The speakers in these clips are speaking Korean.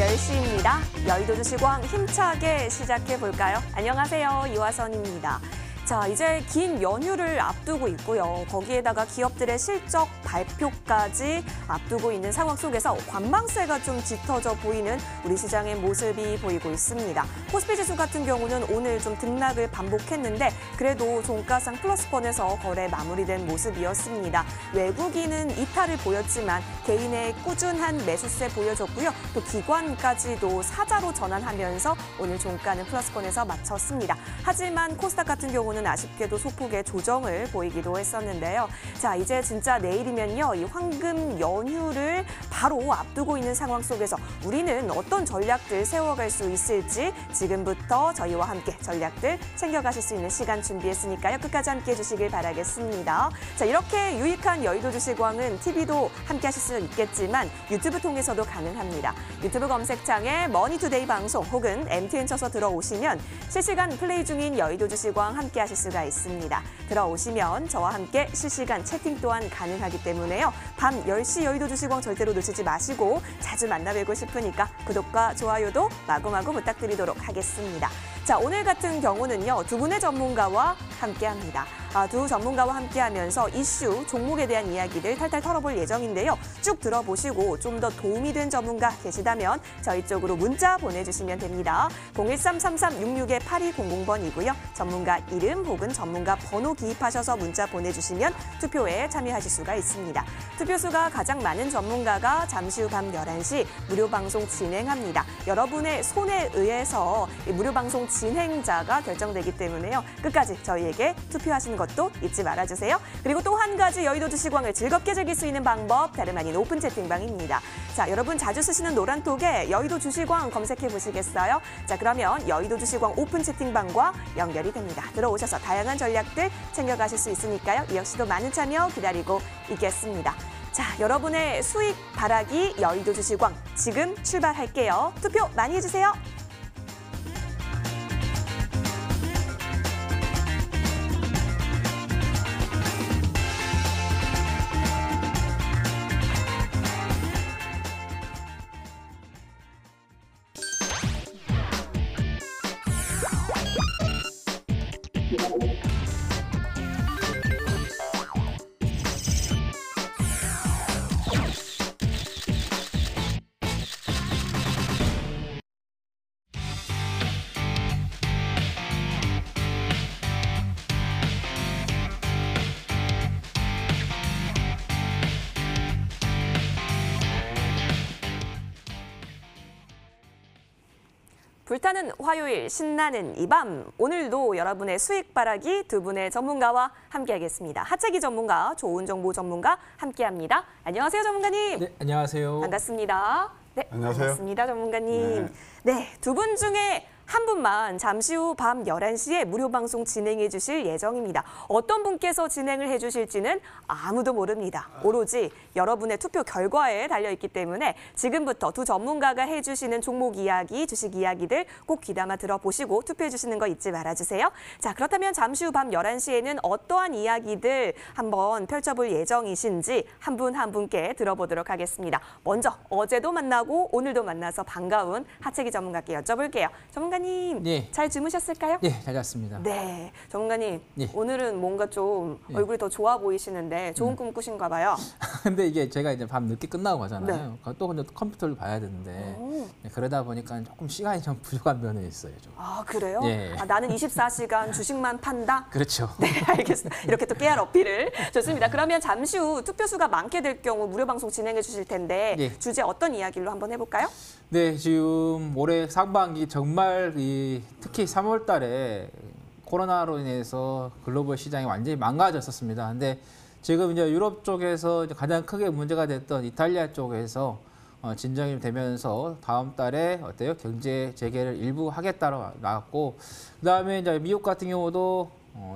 10시입니다. 여의도 시광 힘차게 시작해 볼까요? 안녕하세요. 이화선입니다. 자, 이제 긴 연휴를 앞두고 있고요. 거기에다가 기업들의 실적 발표까지 앞두고 있는 상황 속에서 관망세가 좀 짙어져 보이는 우리 시장의 모습이 보이고 있습니다. 코스피 지수 같은 경우는 오늘 좀 등락을 반복했는데 그래도 종가상 플러스권에서 거래 마무리된 모습이었습니다. 외국인은 이탈을 보였지만 개인의 꾸준한 매수세 보여줬고요. 또 기관까지도 사자로 전환하면서 오늘 종가는 플러스권에서 마쳤습니다. 하지만 코스닥 같은 경우는 아쉽게도 소폭의 조정을 보이기도 했었는데요. 자, 이제 진짜 내일이면요. 이 황금 연휴를 바로 앞두고 있는 상황 속에서 우리는 어떤 전략들 세워갈 수 있을지 지금부터 저희와 함께 전략들 챙겨가실 수 있는 시간 준비했으니까요. 끝까지 함께해 주시길 바라겠습니다. 자, 이렇게 유익한 여의도 주시광은 TV도 함께 하실 수 있겠지만 유튜브 통해서도 가능합니다. 유튜브 검색창에 머니투데이 방송 혹은 MTN 쳐서 들어오시면 실시간 플레이 중인 여의도 주시광 함께 하실 수가 있습니다. 들어오시면 저와 함께 실시간 채팅 또한 가능하기 때문에요. 밤 10시 여의도 주시광 절대로 놓치지 마시고 자주 만나뵈고 싶으니까 구독과 좋아요도 마구마구 부탁드리도록 하겠습니다. 자, 오늘 같은 경우는요. 두 분의 전문가와 함께합니다. 두 전문가와 함께하면서 이슈, 종목에 대한 이야기들 탈탈 털어볼 예정인데요. 쭉 들어보시고 좀 더 도움이 된 전문가 계시다면 저희 쪽으로 문자 보내주시면 됩니다. 013-3366-8200번이고요. 전문가 이름 혹은 전문가 번호 기입하셔서 문자 보내주시면 투표에 참여하실 수가 있습니다. 투표수가 가장 많은 전문가가 잠시 후 밤 11시 무료 방송 진행합니다. 여러분의 손에 의해서 이 무료 방송 진행자가 결정되기 때문에요. 끝까지 저희에게 투표하시는 것도 잊지 말아주세요. 그리고 또 한 가지 여의도 주시광을 즐겁게 즐길 수 있는 방법 다름 아닌 오픈 채팅방입니다. 자, 여러분 자주 쓰시는 노란톡에 여의도 주시광 검색해 보시겠어요? 자, 그러면 여의도 주시광 오픈 채팅방과 연결이 됩니다. 들어오셔서 다양한 전략들 챙겨가실 수 있으니까요. 이 역시도 많은 참여 기다리고 있겠습니다. 자, 여러분의 수익 바라기 여의도 주시광 지금 출발할게요. 투표 많이 해주세요. 불타는 화요일 신나는 이 밤 오늘도 여러분의 수익 바라기 두 분의 전문가와 함께하겠습니다. 하채기 전문가, 좋은 정보 전문가 함께합니다. 안녕하세요, 전문가님. 네, 안녕하세요. 반갑습니다. 네, 안녕하세요. 반갑습니다, 전문가님. 네, 두 분 중에 한 분만 잠시 후 밤 11시에 무료 방송 진행해 주실 예정입니다. 어떤 분께서 진행을 해 주실지는 아무도 모릅니다. 오로지 여러분의 투표 결과에 달려있기 때문에 지금부터 두 전문가가 해주시는 종목 이야기, 주식 이야기들 꼭 귀담아 들어보시고 투표해 주시는 거 잊지 말아주세요. 자, 그렇다면 잠시 후 밤 11시에는 어떠한 이야기들 한번 펼쳐볼 예정이신지 한 분 한 분께 들어보도록 하겠습니다. 먼저 어제도 만나고 오늘도 만나서 반가운 하채기 전문가께 여쭤볼게요. 전문가님, 네. 잘 주무셨을까요? 네, 잘 잤습니다. 네, 전문가님, 네. 오늘은 뭔가 좀 얼굴이 더 좋아 보이시는데 좋은 꿈 꾸신가 봐요. 근데 이게 제가 이제 밤 늦게 끝나고 가잖아요. 또 근데 컴퓨터를 봐야 되는데 네, 그러다 보니까 조금 시간이 좀 부족한 면이 있어요. 좀. 아, 그래요? 예. 나는 24시간 주식만 판다? 그렇죠. 네, 알겠습니다. 이렇게 또 깨알 어필을. 좋습니다. 그러면 잠시 후 투표수가 많게 될 경우 무료 방송 진행해 주실 텐데 예. 주제 어떤 이야기로 한번 해볼까요? 네, 지금 올해 상반기 정말 특히 3월 달에 코로나로 인해서 글로벌 시장이 완전히 망가졌었습니다. 근데 지금 이제 유럽 쪽에서 이제 가장 크게 문제가 됐던 이탈리아 쪽에서 진정이 되면서 다음 달에 어때요? 경제 재개를 일부 하겠다고 나왔고, 그다음에 이제 미국 같은 경우도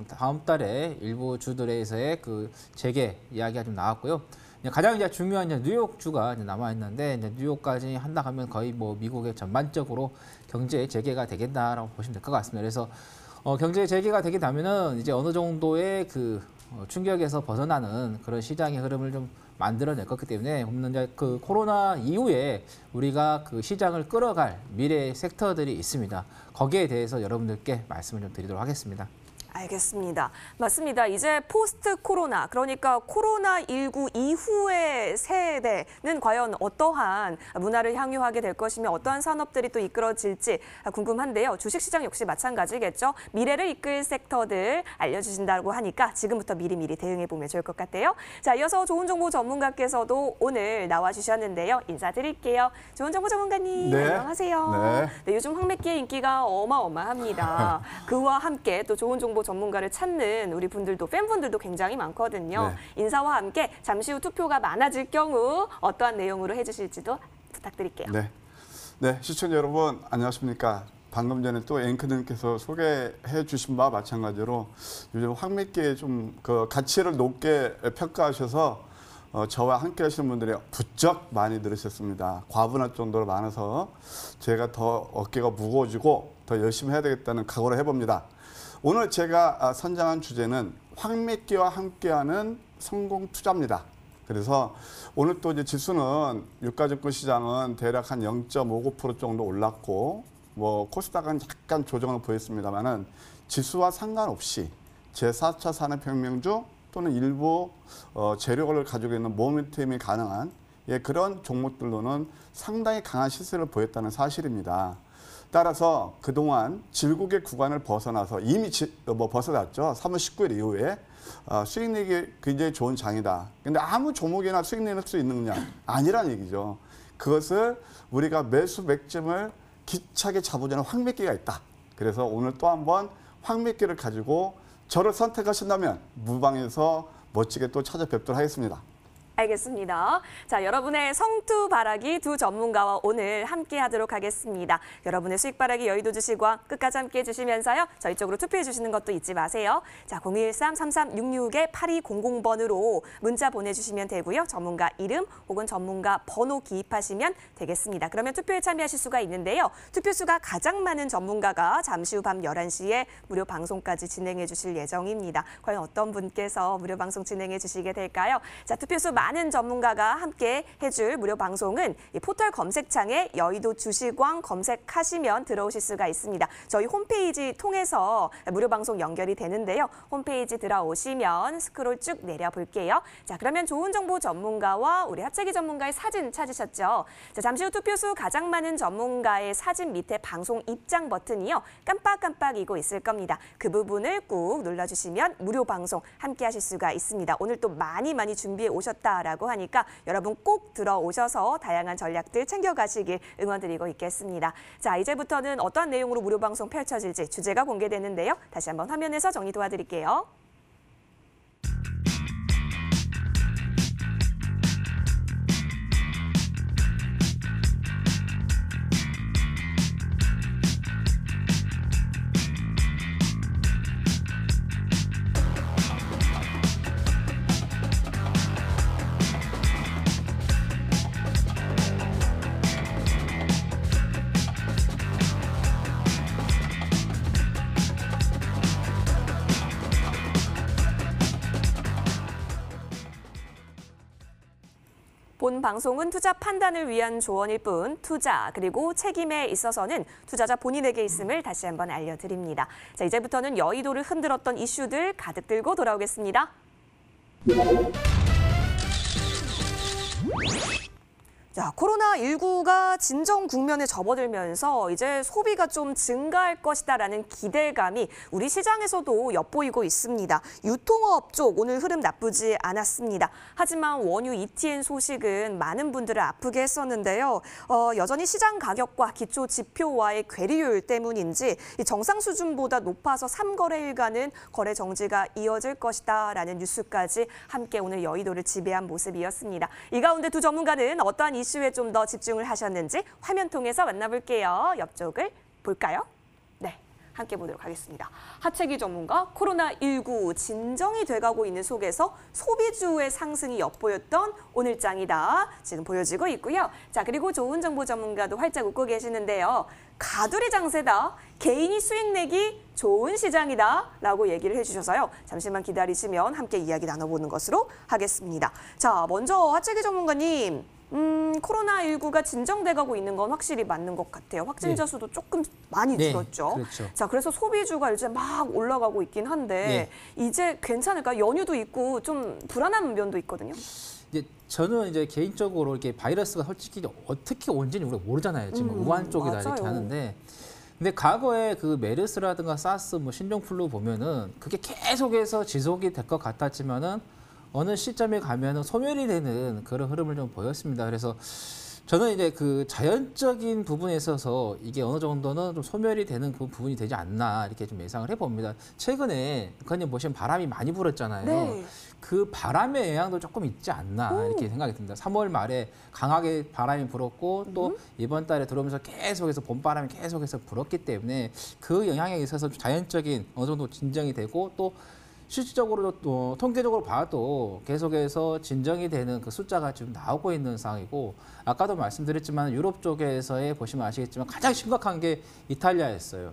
다음 달에 일부 주들에서의 그 재개 이야기가 좀 나왔고요. 가장 이제 중요한 이제 뉴욕주가 이제 남아 있는데 이제 뉴욕까지 한다 하면 거의 뭐 미국의 전반적으로 경제 재개가 되겠다라고 보시면 될 것 같습니다. 그래서 경제 재개가 되게 되면은 이제 어느 정도의 그 충격에서 벗어나는 그런 시장의 흐름을 좀 만들어낼 거기 때문에 이제 그 코로나 이후에 우리가 그 시장을 끌어갈 미래 섹터들이 있습니다. 거기에 대해서 여러분들께 말씀을 좀 드리도록 하겠습니다. 알겠습니다. 맞습니다. 이제 포스트 코로나, 그러니까 코로나19 이후의 세대는 과연 어떠한 문화를 향유하게 될 것이며 어떠한 산업들이 또 이끌어질지 궁금한데요. 주식시장 역시 마찬가지겠죠. 미래를 이끌 섹터들 알려주신다고 하니까 지금부터 미리미리 대응해보면 좋을 것 같아요. 자, 이어서 좋은 정보 전문가께서도 오늘 나와주셨는데요. 인사드릴게요. 좋은 정보 전문가님, 네. 안녕하세요. 네. 네, 요즘 황매기의 인기가 어마어마합니다. 그와 함께 또 좋은 정보 전문가를 찾는 우리 분들도 팬분들도 굉장히 많거든요. 네. 인사와 함께 잠시 후 투표가 많아질 경우 어떠한 내용으로 해주실지도 부탁드릴게요. 네. 네, 시청자 여러분 안녕하십니까? 방금 전에 또 앵커님께서 소개해 주신 바와 마찬가지로 요즘 황매기에 좀 그 가치를 높게 평가하셔서 저와 함께 하시는 분들이 부쩍 많이 늘으셨습니다. 과분할 정도로 많아서 제가 더 어깨가 무거워지고 더 열심히 해야 되겠다는 각오를 해봅니다. 오늘 제가 선정한 주제는 황매기와 함께하는 성공 투자입니다. 그래서 오늘 또 이제 지수는 유가증권 시장은 대략 한 0.59% 정도 올랐고 뭐 코스닥은 약간 조정을 보였습니다만은 지수와 상관없이 제4차 산업혁명주 또는 일부 재료를 가지고 있는 모멘텀이 가능한 그런 종목들로는 상당히 강한 시세를 보였다는 사실입니다. 따라서 그동안 질국의 구간을 벗어나서 이미 벗어났죠. 3월 19일 이후에 수익내기 굉장히 좋은 장이다. 근데 아무 종목이나 수익 낼 수 있느냐? 아니란 얘기죠. 그것을 우리가 매수 맥점을 기차게 잡으려는 황매기가 있다. 그래서 오늘 또 한번 황매기를 가지고 저를 선택하신다면 무방에서 멋지게 또 찾아뵙도록 하겠습니다. 알겠습니다. 자, 여러분의 성투바라기 두 전문가와 오늘 함께 하도록 하겠습니다. 여러분의 수익바라기 여의도 주식왕 끝까지 함께 해주시면서요. 저희 쪽으로 투표해 주시는 것도 잊지 마세요. 자, 013-3366-8200번으로 문자 보내주시면 되고요. 전문가 이름 혹은 전문가 번호 기입하시면 되겠습니다. 그러면 투표에 참여하실 수가 있는데요. 투표수가 가장 많은 전문가가 잠시 후 밤 11시에 무료 방송까지 진행해 주실 예정입니다. 과연 어떤 분께서 무료 방송 진행해 주시게 될까요? 자, 투표수 많은 전문가가 함께 해줄 무료 방송은 이 포털 검색창에 여의도 주식왕 검색하시면 들어오실 수가 있습니다. 저희 홈페이지 통해서 무료 방송 연결이 되는데요. 홈페이지 들어오시면 스크롤 쭉 내려볼게요. 자, 그러면 좋은 정보 전문가와 우리 합재기 전문가의 사진 찾으셨죠? 자, 잠시 후 투표수 가장 많은 전문가의 사진 밑에 방송 입장 버튼이요. 깜빡깜빡이고 있을 겁니다. 그 부분을 꾹 눌러주시면 무료 방송 함께 하실 수가 있습니다. 오늘 또 많이 준비해 오셨다. 라고 하니까 여러분 꼭 들어오셔서 다양한 전략들 챙겨가시길 응원드리고 있겠습니다. 자, 이제부터는 어떠한 내용으로 무료 방송 펼쳐질지 주제가 공개되는데요. 다시 한번 화면에서 정리 도와드릴게요. 본 방송은 투자 판단을 위한 조언일 뿐 투자 그리고 책임에 있어서는 투자자 본인에게 있음을 다시 한번 알려드립니다. 자, 이제부터는 여의도를 흔들었던 이슈들 가득 들고 돌아오겠습니다. 자, 코로나19가 진정 국면에 접어들면서 이제 소비가 좀 증가할 것이다라는 기대감이 우리 시장에서도 엿보이고 있습니다. 유통업 쪽 오늘 흐름 나쁘지 않았습니다. 하지만 원유 ETN 소식은 많은 분들을 아프게 했었는데요. 여전히 시장 가격과 기초 지표와의 괴리율 때문인지 정상 수준보다 높아서 3거래일간은 거래 정지가 이어질 것이다라는 뉴스까지 함께 오늘 여의도를 지배한 모습이었습니다. 이 가운데 두 전문가는 어떠한 이슈에 좀 더 집중을 하셨는지 화면 통해서 만나볼게요. 옆쪽을 볼까요? 네, 함께 보도록 하겠습니다. 하채기 전문가 코로나19 진정이 돼가고 있는 속에서 소비주의 상승이 엿보였던 오늘장이다. 지금 보여지고 있고요. 자, 그리고 좋은 정보 전문가도 활짝 웃고 계시는데요. 가두리 장세다. 개인이 수익 내기 좋은 시장이다. 라고 얘기를 해주셔서요. 잠시만 기다리시면 함께 이야기 나눠보는 것으로 하겠습니다. 자, 먼저 하채기 전문가님. 코로나19가 진정돼가고 있는 건 확실히 맞는 것 같아요. 확진자 수도 조금 많이 줄었죠. 그렇죠. 자, 그래서 소비주가 요즘 막 올라가고 있긴 한데 이제 괜찮을까? 연휴도 있고 좀 불안한 면도 있거든요. 이제 저는 이제 개인적으로 이렇게 바이러스가 솔직히 어떻게 온지는 우리가 모르잖아요. 지금 우한 쪽이다 맞아요. 이렇게 하는데. 근데 과거에 그 메르스라든가 사스, 뭐 신종플루 보면은 그게 계속해서 지속이 될 것 같았지만은 어느 시점에 가면은 소멸이 되는 그런 흐름을 좀 보였습니다. 그래서 저는 이제 그 자연적인 부분에 있어서 이게 어느 정도는 좀 소멸이 되는 그 부분이 되지 않나 이렇게 좀 예상을 해봅니다. 최근에 북한님 보시면 바람이 많이 불었잖아요. 네. 그 바람의 영향도 조금 있지 않나 이렇게 생각이 듭니다. 3월 말에 강하게 바람이 불었고 또 이번 달에 들어오면서 계속해서 봄바람이 계속해서 불었기 때문에 그 영향에 있어서 자연적인 어느 정도 진정이 되고 또 실질적으로 또 통계적으로 봐도 계속해서 진정이 되는 그 숫자가 지금 나오고 있는 상황이고 아까도 말씀드렸지만 유럽 쪽에서의 보시면 아시겠지만 가장 심각한 게 이탈리아였어요.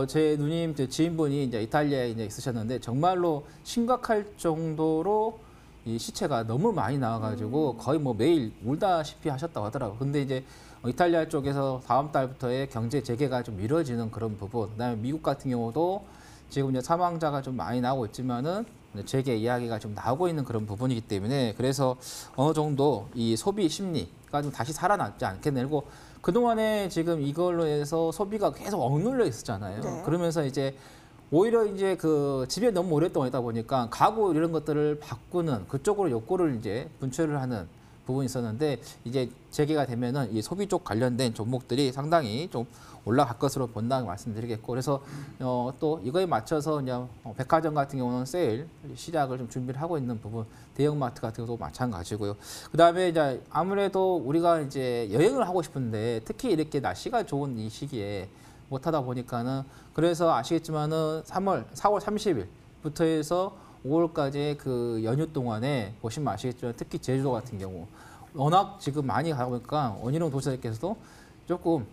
제 누님 제 지인분이 이제 이탈리아에 이제 있으셨는데 정말로 심각할 정도로 이 시체가 너무 많이 나와가지고 거의 뭐 매일 울다시피 하셨다고 하더라고요. 근데 이제 이탈리아 쪽에서 다음 달부터의 경제 재개가 좀 미뤄지는 그런 부분. 그다음에 미국 같은 경우도 지금 이제 사망자가 좀 많이 나오고 있지만은 재개 이야기가 좀 나오고 있는 그런 부분이기 때문에 그래서 어느 정도 이 소비 심리가 좀 다시 살아나지 않겠나. 그리고 그동안에 지금 이걸로 해서 소비가 계속 억눌려 있었잖아요. 네. 그러면서 이제 오히려 이제 그 집에 너무 오랫동안 있다 보니까 가구 이런 것들을 바꾸는 그쪽으로 욕구를 이제 분출을 하는 부분이 있었는데 이제 재개가 되면은 이 소비 쪽 관련된 종목들이 상당히 좀 올라갈 것으로 본다고 말씀드리겠고 그래서 또 이거에 맞춰서 이제 백화점 같은 경우는 세일 시작을 좀 준비를 하고 있는 부분 대형마트 같은 경우도 마찬가지고요. 그다음에 이제 아무래도 우리가 이제 여행을 하고 싶은데 특히 이렇게 날씨가 좋은 이 시기에 못 하다 보니까는 그래서 아시겠지만은 4월 30일부터 해서 5월까지의 그 연휴 동안에 보시면 아시겠지만 특히 제주도 같은 경우 워낙 지금 많이 가다 보니까 원희룡 도지사께서도 조금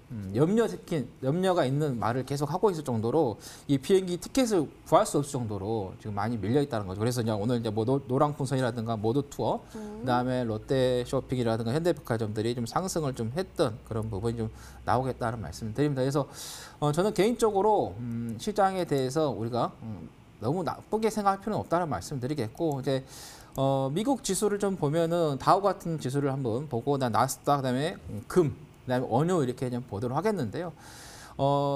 염려가 있는 말을 계속 하고 있을 정도로 이 비행기 티켓을 구할 수 없을 정도로 지금 많이 밀려 있다는 거죠. 그래서 이제 오늘 이제 뭐 노랑풍선이라든가 모두 투어, 그다음에 롯데 쇼핑이라든가 현대백화점들이 좀 상승을 좀 했던 그런 부분이 좀 나오겠다는 말씀을 드립니다. 그래서 저는 개인적으로 시장에 대해서 우리가 너무 나쁘게 생각할 필요는 없다는 말씀을 드리겠고 이제 미국 지수를 좀 보면은 다우 같은 지수를 한번 보고 나스닥 그다음에 그다음에 원유 이렇게 좀 보도록 하겠는데요.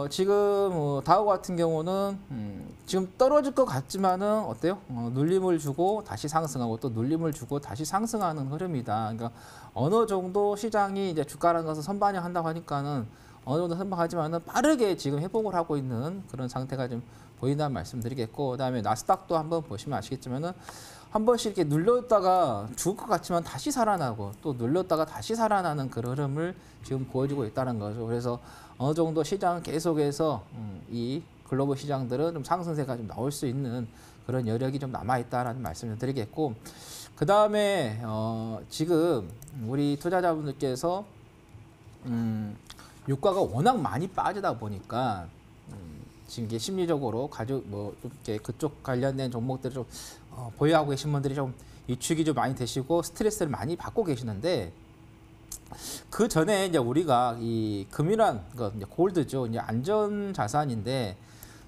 지금 다우 같은 경우는 지금 떨어질 것 같지만은 어때요? 눌림을 주고 다시 상승하고 또 눌림을 주고 다시 상승하는 흐름이다. 그러니까 어느 정도 시장이 이제 주가라는 것을 선반영한다고 하니까는 어느 정도 선반하지만은 빠르게 지금 회복을 하고 있는 그런 상태가 좀 보인다는 말씀드리겠고 그다음에 나스닥도 한번 보시면 아시겠지만은 한 번씩 이렇게 눌렸다가 죽을 것 같지만 다시 살아나고 또 눌렸다가 다시 살아나는 그런 흐름을 지금 보여주고 있다는 거죠. 그래서 어느 정도 시장 계속해서 이 글로벌 시장들은 좀 상승세가 좀 나올 수 있는 그런 여력이 좀 남아 있다라는 말씀을 드리겠고 그 다음에 지금 우리 투자자분들께서 유가가 워낙 많이 빠지다 보니까 지금 이게 심리적으로 이렇게 그쪽 관련된 종목들을 좀 보유하고 계신 분들이 좀 위축이 좀 많이 되시고 스트레스를 많이 받고 계시는데 그 전에 이제 우리가 이 금이란 거 이제 골드죠. 이제 안전 자산인데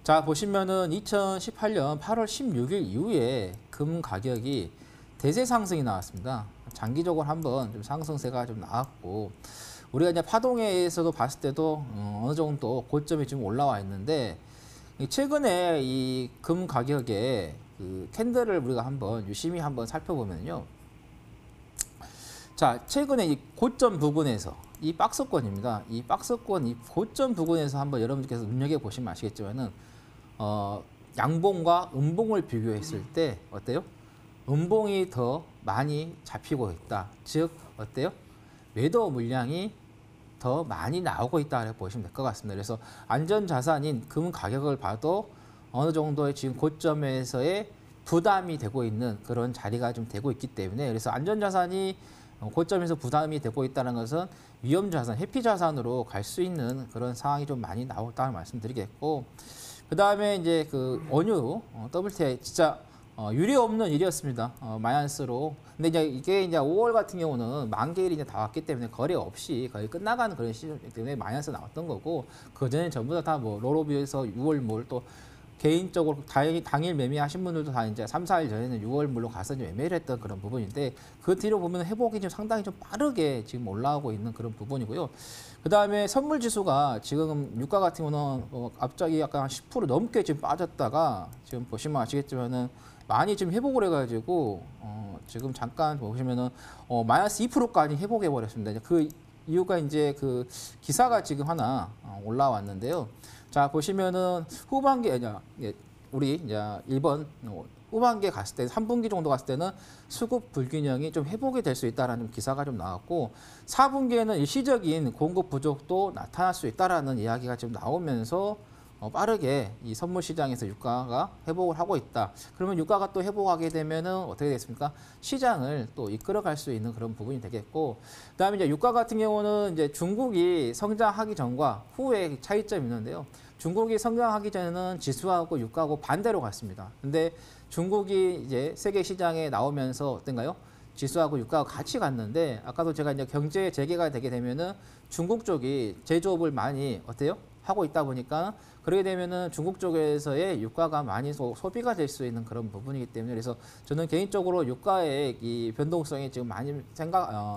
자 보시면은 2018년 8월 16일 이후에 금 가격이 대세 상승이 나왔습니다. 장기적으로 한번 좀 상승세가 좀 나왔고 우리가 이제 파동에서도 봤을 때도 어느 정도 고점이 좀 올라와 있는데 최근에 이 금 가격에 그 캔들을 우리가 한번 유심히 한번 살펴보면요. 자, 최근에 이 고점 부근에서 이 박스권입니다. 이 박스권 이 고점 부근에서 한번 여러분들께서 눈여겨 보시면 아시겠지만은 양봉과 음봉을 비교했을 때 어때요? 음봉이 더 많이 잡히고 있다. 즉 어때요? 매도 물량이 더 많이 나오고 있다고 보시면 될 것 같습니다. 그래서 안전자산인 금 가격을 봐도 어느 정도의 지금 고점에서의 부담이 되고 있는 그런 자리가 좀 되고 있기 때문에 그래서 안전자산이 고점에서 부담이 되고 있다는 것은 위험자산, 회피자산으로 갈 수 있는 그런 상황이 좀 많이 나왔다는 말씀드리겠고 그다음에 이제 그 원유 WTI 진짜 유례 없는 일이었습니다. 마이너스로. 근데 이게 이제 5월 같은 경우는 만기일이 이제 다 왔기 때문에 거래 없이 거의 끝나가는 그런 시점 때문에 마이너스 나왔던 거고 그 전에 전부 다 뭐 롤오버에서 6월물 또 개인적으로 당일 매매하신 분들도 다 이제 3, 4일 전에는 6월물로 가서 이제 매매를 했던 그런 부분인데 그 뒤로 보면 회복이 좀 상당히 좀 빠르게 지금 올라오고 있는 그런 부분이고요. 그 다음에 선물 지수가 지금 유가 같은 경우는 갑자기 약간 한 10% 넘게 지금 빠졌다가 지금 보시면 아시겠지만은 많이 지금 회복을 해가지고 지금 잠깐 보시면은 마이너스 2%까지 회복해 버렸습니다. 그 이유가 이제 그 기사가 지금 하나 올라왔는데요. 자 보시면은 후반기에 우리 이제 일본 후반기에 갔을 때 3분기 정도 갔을 때는 수급 불균형이 좀 회복이 될 수 있다라는 기사가 좀 나왔고 4분기에는 일시적인 공급 부족도 나타날 수 있다라는 이야기가 지금 나오면서 빠르게 이 선물 시장에서 유가가 회복을 하고 있다. 그러면 유가가 또 회복하게 되면은 어떻게 되겠습니까? 시장을 또 이끌어갈 수 있는 그런 부분이 되겠고, 그다음에 이제 유가 같은 경우는 이제 중국이 성장하기 전과 후에 차이점이 있는데요. 중국이 성장하기 전에는 지수하고 유가하고 반대로 갔습니다. 근데 중국이 이제 세계 시장에 나오면서 어떤가요? 지수하고 유가하고 같이 갔는데 아까도 제가 이제 경제 재개가 되게 되면은 중국 쪽이 제조업을 많이 어때요? 하고 있다 보니까 그러게 되면은 중국 쪽에서의 유가가 많이 소비가 될 수 있는 그런 부분이기 때문에 그래서 저는 개인적으로 유가의 이 변동성이 지금 많이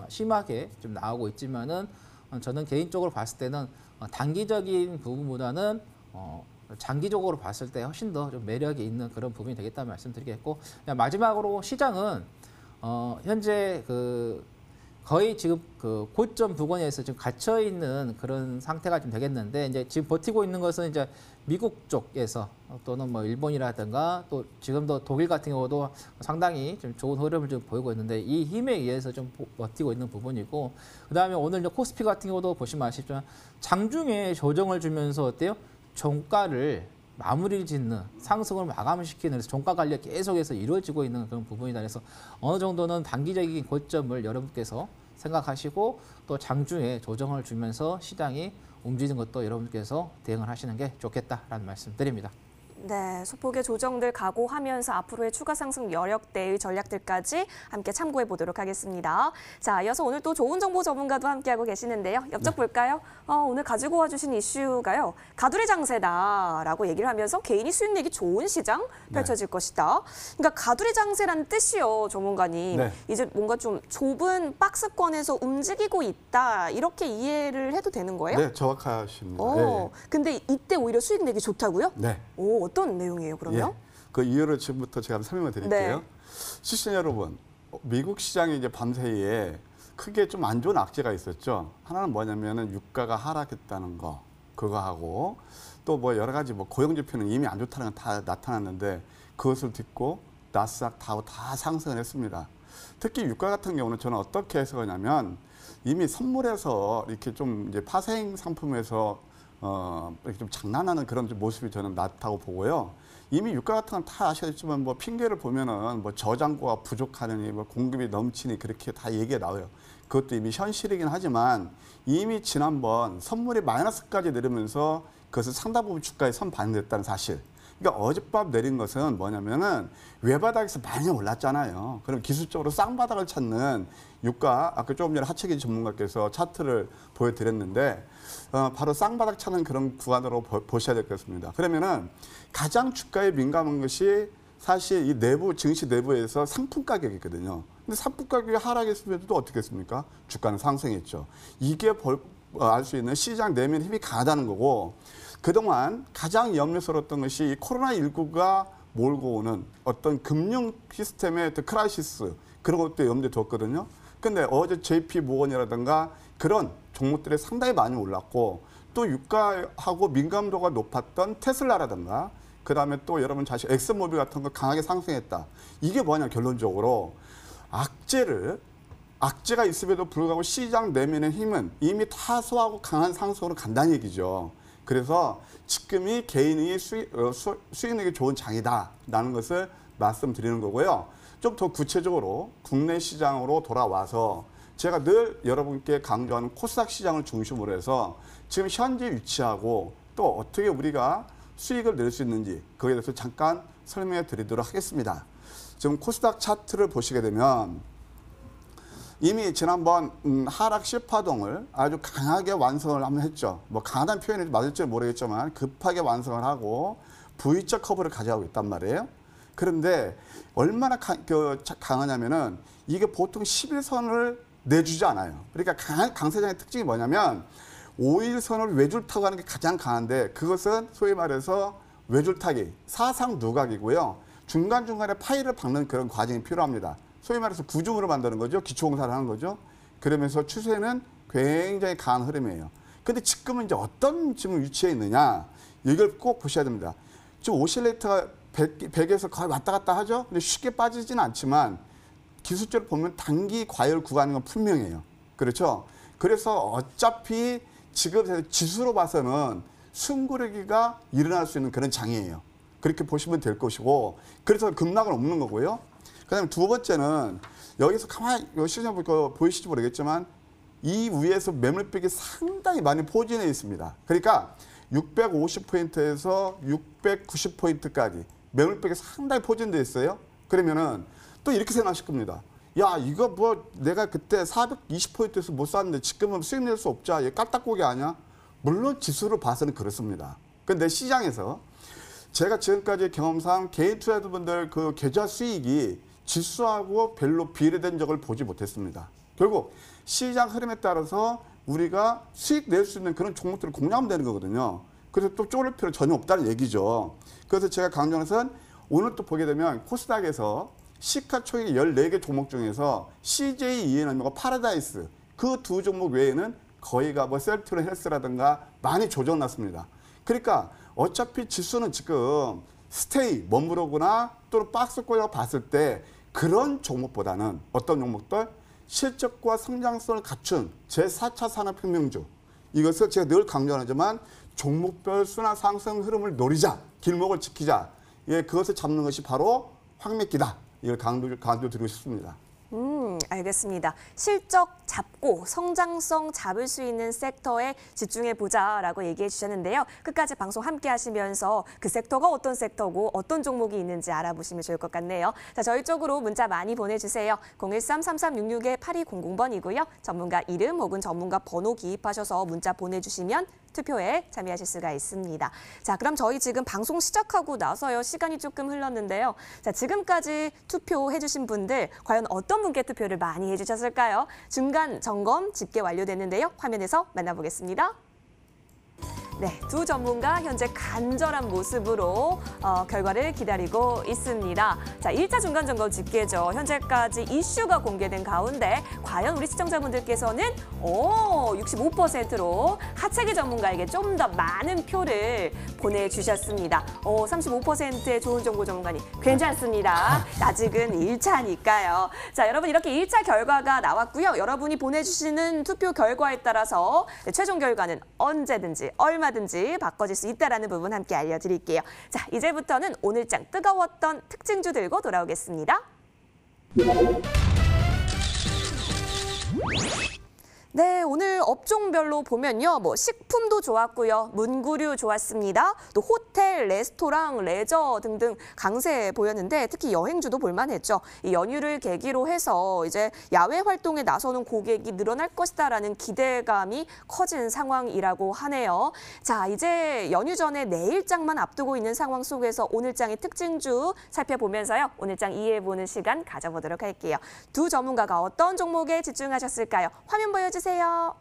심하게 좀 나오고 있지만은 저는 개인적으로 봤을 때는 단기적인 부분보다는 장기적으로 봤을 때 훨씬 더 좀 매력이 있는 그런 부분이 되겠다는 말씀드리겠고 마지막으로 시장은 현재 거의 지금 그 고점 부근에서 지금 갇혀 있는 그런 상태가 좀 되겠는데 이제 지금 버티고 있는 것은 이제 미국 쪽에서 또는 뭐 일본이라든가 또 지금도 독일 같은 경우도 상당히 좀 좋은 흐름을 좀 보이고 있는데 이 힘에 의해서 좀 버티고 있는 부분이고 그다음에 오늘 이제 코스피 같은 경우도 보시면 아시겠지만 장중에 조정을 주면서 어때요? 종가를 마무리를 짓는 상승을 마감을 시키는 그래서 종가 관리가 계속해서 이루어지고 있는 그런 부분이다. 그래서 어느 정도는 단기적인 고점을 여러분께서 생각하시고 또 장중에 조정을 주면서 시장이 움직이는 것도 여러분께서 대응을 하시는 게 좋겠다라는 말씀 드립니다. 네, 소폭의 조정들 각오하면서 앞으로의 추가 상승 여력대의 전략들까지 함께 참고해 보도록 하겠습니다. 자, 이어서 오늘 또 좋은 정보 전문가도 함께하고 계시는데요. 엽적 볼까요? 오늘 가지고 와주신 이슈가요. 가두리 장세다라고 얘기를 하면서 개인이 수익 내기 좋은 시장 펼쳐질 것이다. 그러니까 가두리 장세라는 뜻이요, 전문가님. 네. 이제 뭔가 좀 좁은 박스권에서 움직이고 있다. 이렇게 이해를 해도 되는 거예요? 네, 정확하십니다. 근데 이때 오히려 수익 내기 좋다고요? 네. 어떤 내용이에요, 그러면? 그 이유를 지금부터 제가 설명을 드릴게요. 네. 시청자 여러분, 미국 시장이 이제 밤사이에 크게 좀 안 좋은 악재가 있었죠. 하나는 뭐냐면은 유가가 하락했다는 거, 그거 하고 또 뭐 여러 가지 뭐 고용 지표는 이미 안 좋다는 건 다 나타났는데 그것을 딛고 나스닥 다우 다 상승을 했습니다. 특히 유가 같은 경우는 저는 어떻게 해석하냐면 이미 선물에서 이렇게 좀 이제 파생 상품에서 이렇게 좀 장난하는 그런 모습이 저는 낫다고 보고요. 이미 유가 같은 건 다 아시겠지만 뭐 핑계를 보면은 뭐 저장고가 부족하느니 뭐 공급이 넘치니 그렇게 다 얘기가 나와요. 그것도 이미 현실이긴 하지만 이미 지난번 선물이 마이너스까지 내리면서 그것을 상당 부분 주가에 선반영됐다는 사실. 그러니까 어젯밤 내린 것은 뭐냐면은 외바닥에서 많이 올랐잖아요. 그럼 기술적으로 쌍바닥을 찾는 유가, 아까 조금 전에 하채기 전문가께서 차트를 보여드렸는데 바로 쌍바닥 찾는 그런 구간으로 보셔야 될 것 같습니다. 그러면은 가장 주가에 민감한 것이 사실 이 내부, 증시 내부에서 상품 가격이거든요. 근데 상품 가격이 하락했음에도 어떻게 했습니까? 주가는 상승했죠. 이게 알 수 있는 시장 내면 힘이 강하다는 거고 그동안 가장 염려스러웠던 것이 이 코로나19가 몰고 오는 어떤 금융 시스템의 크라이시스 그런 것도 염두에 뒀거든요. 근데 어제 JP 모건이라든가 그런 종목들이 상당히 많이 올랐고 또 유가하고 민감도가 높았던 테슬라라든가 그다음에 또 여러분 자신 엑슨모빌 같은 거 강하게 상승했다. 이게 뭐냐 결론적으로 악재를 악재가 있음에도 불구하고 시장 내면의 힘은 이미 타소하고 강한 상승으로 간다는 얘기죠. 그래서 지금이 개인이 수익내기 좋은 장이다라는 것을 말씀드리는 거고요. 좀 더 구체적으로 국내 시장으로 돌아와서 제가 늘 여러분께 강조하는 코스닥 시장을 중심으로 해서 지금 현재 위치하고 또 어떻게 우리가 수익을 낼 수 있는지 그에 대해서 잠깐 설명해 드리도록 하겠습니다. 지금 코스닥 차트를 보시게 되면 이미 지난번 하락 실파동을 아주 강하게 완성을 한번 했죠. 뭐 강하다는 표현이 맞을지 모르겠지만 급하게 완성을 하고 V자 커브를 가져가고 있단 말이에요. 그런데 얼마나 강하냐면은 이게 보통 11선을 내주지 않아요. 그러니까 강세장의 특징이 뭐냐면 5일선을 외줄타고 하는 게 가장 강한데 그것은 소위 말해서 외줄타기, 사상 누각이고요. 중간중간에 파일을 박는 그런 과정이 필요합니다. 소위 말해서 구중으로 만드는 거죠. 기초공사를 하는 거죠. 그러면서 추세는 굉장히 강한 흐름이에요. 근데 지금은 이제 어떤 지금 위치에 있느냐 이걸 꼭 보셔야 됩니다. 지금 오실레이터가 100에서 거의 왔다 갔다 하죠. 근데 쉽게 빠지지는 않지만 기술적으로 보면 단기 과열 구간인 건 분명해요. 그렇죠? 그래서 어차피 지금 지수로 봐서는 숨고르기가 일어날 수 있는 그런 장이에요. 그렇게 보시면 될 것이고 그래서 급락은 없는 거고요. 그다음에 두 번째는 여기서 가만히 시장 보이실지 모르겠지만 이 위에서 매물백이 상당히 많이 포진해 있습니다. 그러니까 650포인트에서 690포인트까지 매물백이 상당히 포진돼 있어요. 그러면은 또 이렇게 생각하실 겁니다. 야, 이거 뭐 내가 그때 420포인트에서 못 샀는데 지금은 수익 낼 수 없자. 얘 깔딱고기 아니야? 물론 지수로 봐서는 그렇습니다. 근데 시장에서 제가 지금까지 경험상 개인 투자자분들 그 계좌 수익이 지수하고 별로 비례된 적을 보지 못했습니다. 결국 시장 흐름에 따라서 우리가 수익 낼 수 있는 그런 종목들을 공략하면 되는 거거든요. 그래서 또 쫄을 필요 전혀 없다는 얘기죠. 그래서 제가 강조하는 것은 오늘 또 보게 되면 코스닥에서 시가총액 14개 종목 중에서 CJ ENM과 파라다이스 그 두 종목 외에는 거의가 뭐 셀트로 헬스라든가 많이 조정났습니다. 그러니까 어차피 지수는 지금 스테이, 머무르거나 또는 박스권이라고 봤을 때 그런 종목보다는 어떤 종목들? 실적과 성장성을 갖춘 제4차 산업혁명주. 이것을 제가 늘 강조하지만 종목별 순환 상승 흐름을 노리자, 길목을 지키자. 예, 그것을 잡는 것이 바로 황매기다. 이걸 강조드리고 싶습니다. 알겠습니다. 실적 잡고 성장성 잡을 수 있는 섹터에 집중해 보자라고 얘기해 주셨는데요. 끝까지 방송 함께 하시면서 그 섹터가 어떤 섹터고 어떤 종목이 있는지 알아보시면 좋을 것 같네요. 자, 저희 쪽으로 문자 많이 보내주세요. 013-3366-8200번이고요. 전문가 이름 혹은 전문가 번호 기입하셔서 문자 보내주시면 투표에 참여하실 수가 있습니다. 자, 그럼 저희 지금 방송 시작하고 나서요. 시간이 조금 흘렀는데요. 자, 지금까지 투표해주신 분들 과연 어떤 분께 투표를 많이 해주셨을까요? 중간 점검 집계 완료됐는데요. 화면에서 만나보겠습니다. 네, 두 전문가 현재 간절한 모습으로 결과를 기다리고 있습니다. 자, 1차 중간 점검 집계죠. 현재까지 이슈가 공개된 가운데 과연 우리 시청자분들께서는 65%로 하체기 전문가에게 좀 더 많은 표를 보내주셨습니다. 35%의 좋은 정보 전문가님 괜찮습니다. 아직은 1차니까요. 자, 여러분 이렇게 1차 결과가 나왔고요. 여러분이 보내주시는 투표 결과에 따라서 최종 결과는 언제든지 얼마든지 바꿔질 수 있다는 부분 함께 알려드릴게요. 자, 이제부터는 오늘장 뜨거웠던 특징주 들고 돌아오겠습니다. 네, 오늘 업종별로 보면요. 식품도 좋았고요. 문구류 좋았습니다. 또 호텔, 레스토랑, 레저 등등 강세 보였는데 특히 여행주도 볼만했죠. 이 연휴를 계기로 해서 이제 야외 활동에 나서는 고객이 늘어날 것이다라는 기대감이 커진 상황이라고 하네요. 자, 이제 연휴 전에 내일장만 앞두고 있는 상황 속에서 오늘장의 특징주 살펴보면서요. 오늘장 이해해보는 시간 가져보도록 할게요. 두 전문가가 어떤 종목에 집중하셨을까요? 화면 보여주세요. 네,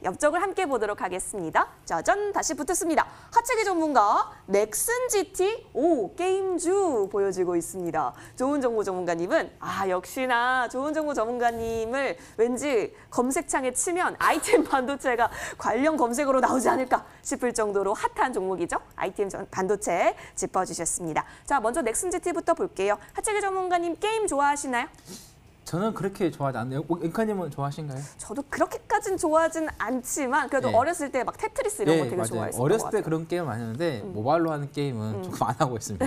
옆쪽을 함께 보도록 하겠습니다. 짜잔, 다시 붙었습니다. 하체기 전문가 넥슨 GT 게임주 보여지고 있습니다. 좋은 정보 전문가님은 역시나 좋은 정보 전문가님을 왠지 검색창에 치면 아이템 반도체가 관련 검색어로 나오지 않을까 싶을 정도로 핫한 종목이죠. 아이템 반도체 짚어주셨습니다. 자, 먼저 넥슨 GT부터 볼게요. 하체기 전문가님 게임 좋아하시나요? 저는 그렇게 좋아하지 않네요. 앵커님은 좋아하신가요? 저도 그렇게까지는 좋아하진 않지만 그래도 네. 어렸을 때 막 테트리스 이런 거 되게 맞아요. 좋아했었던 것 어렸을 때 같아요. 그런 게임 많이 했는데 모바일로 하는 게임은 조금 안 하고 있습니다.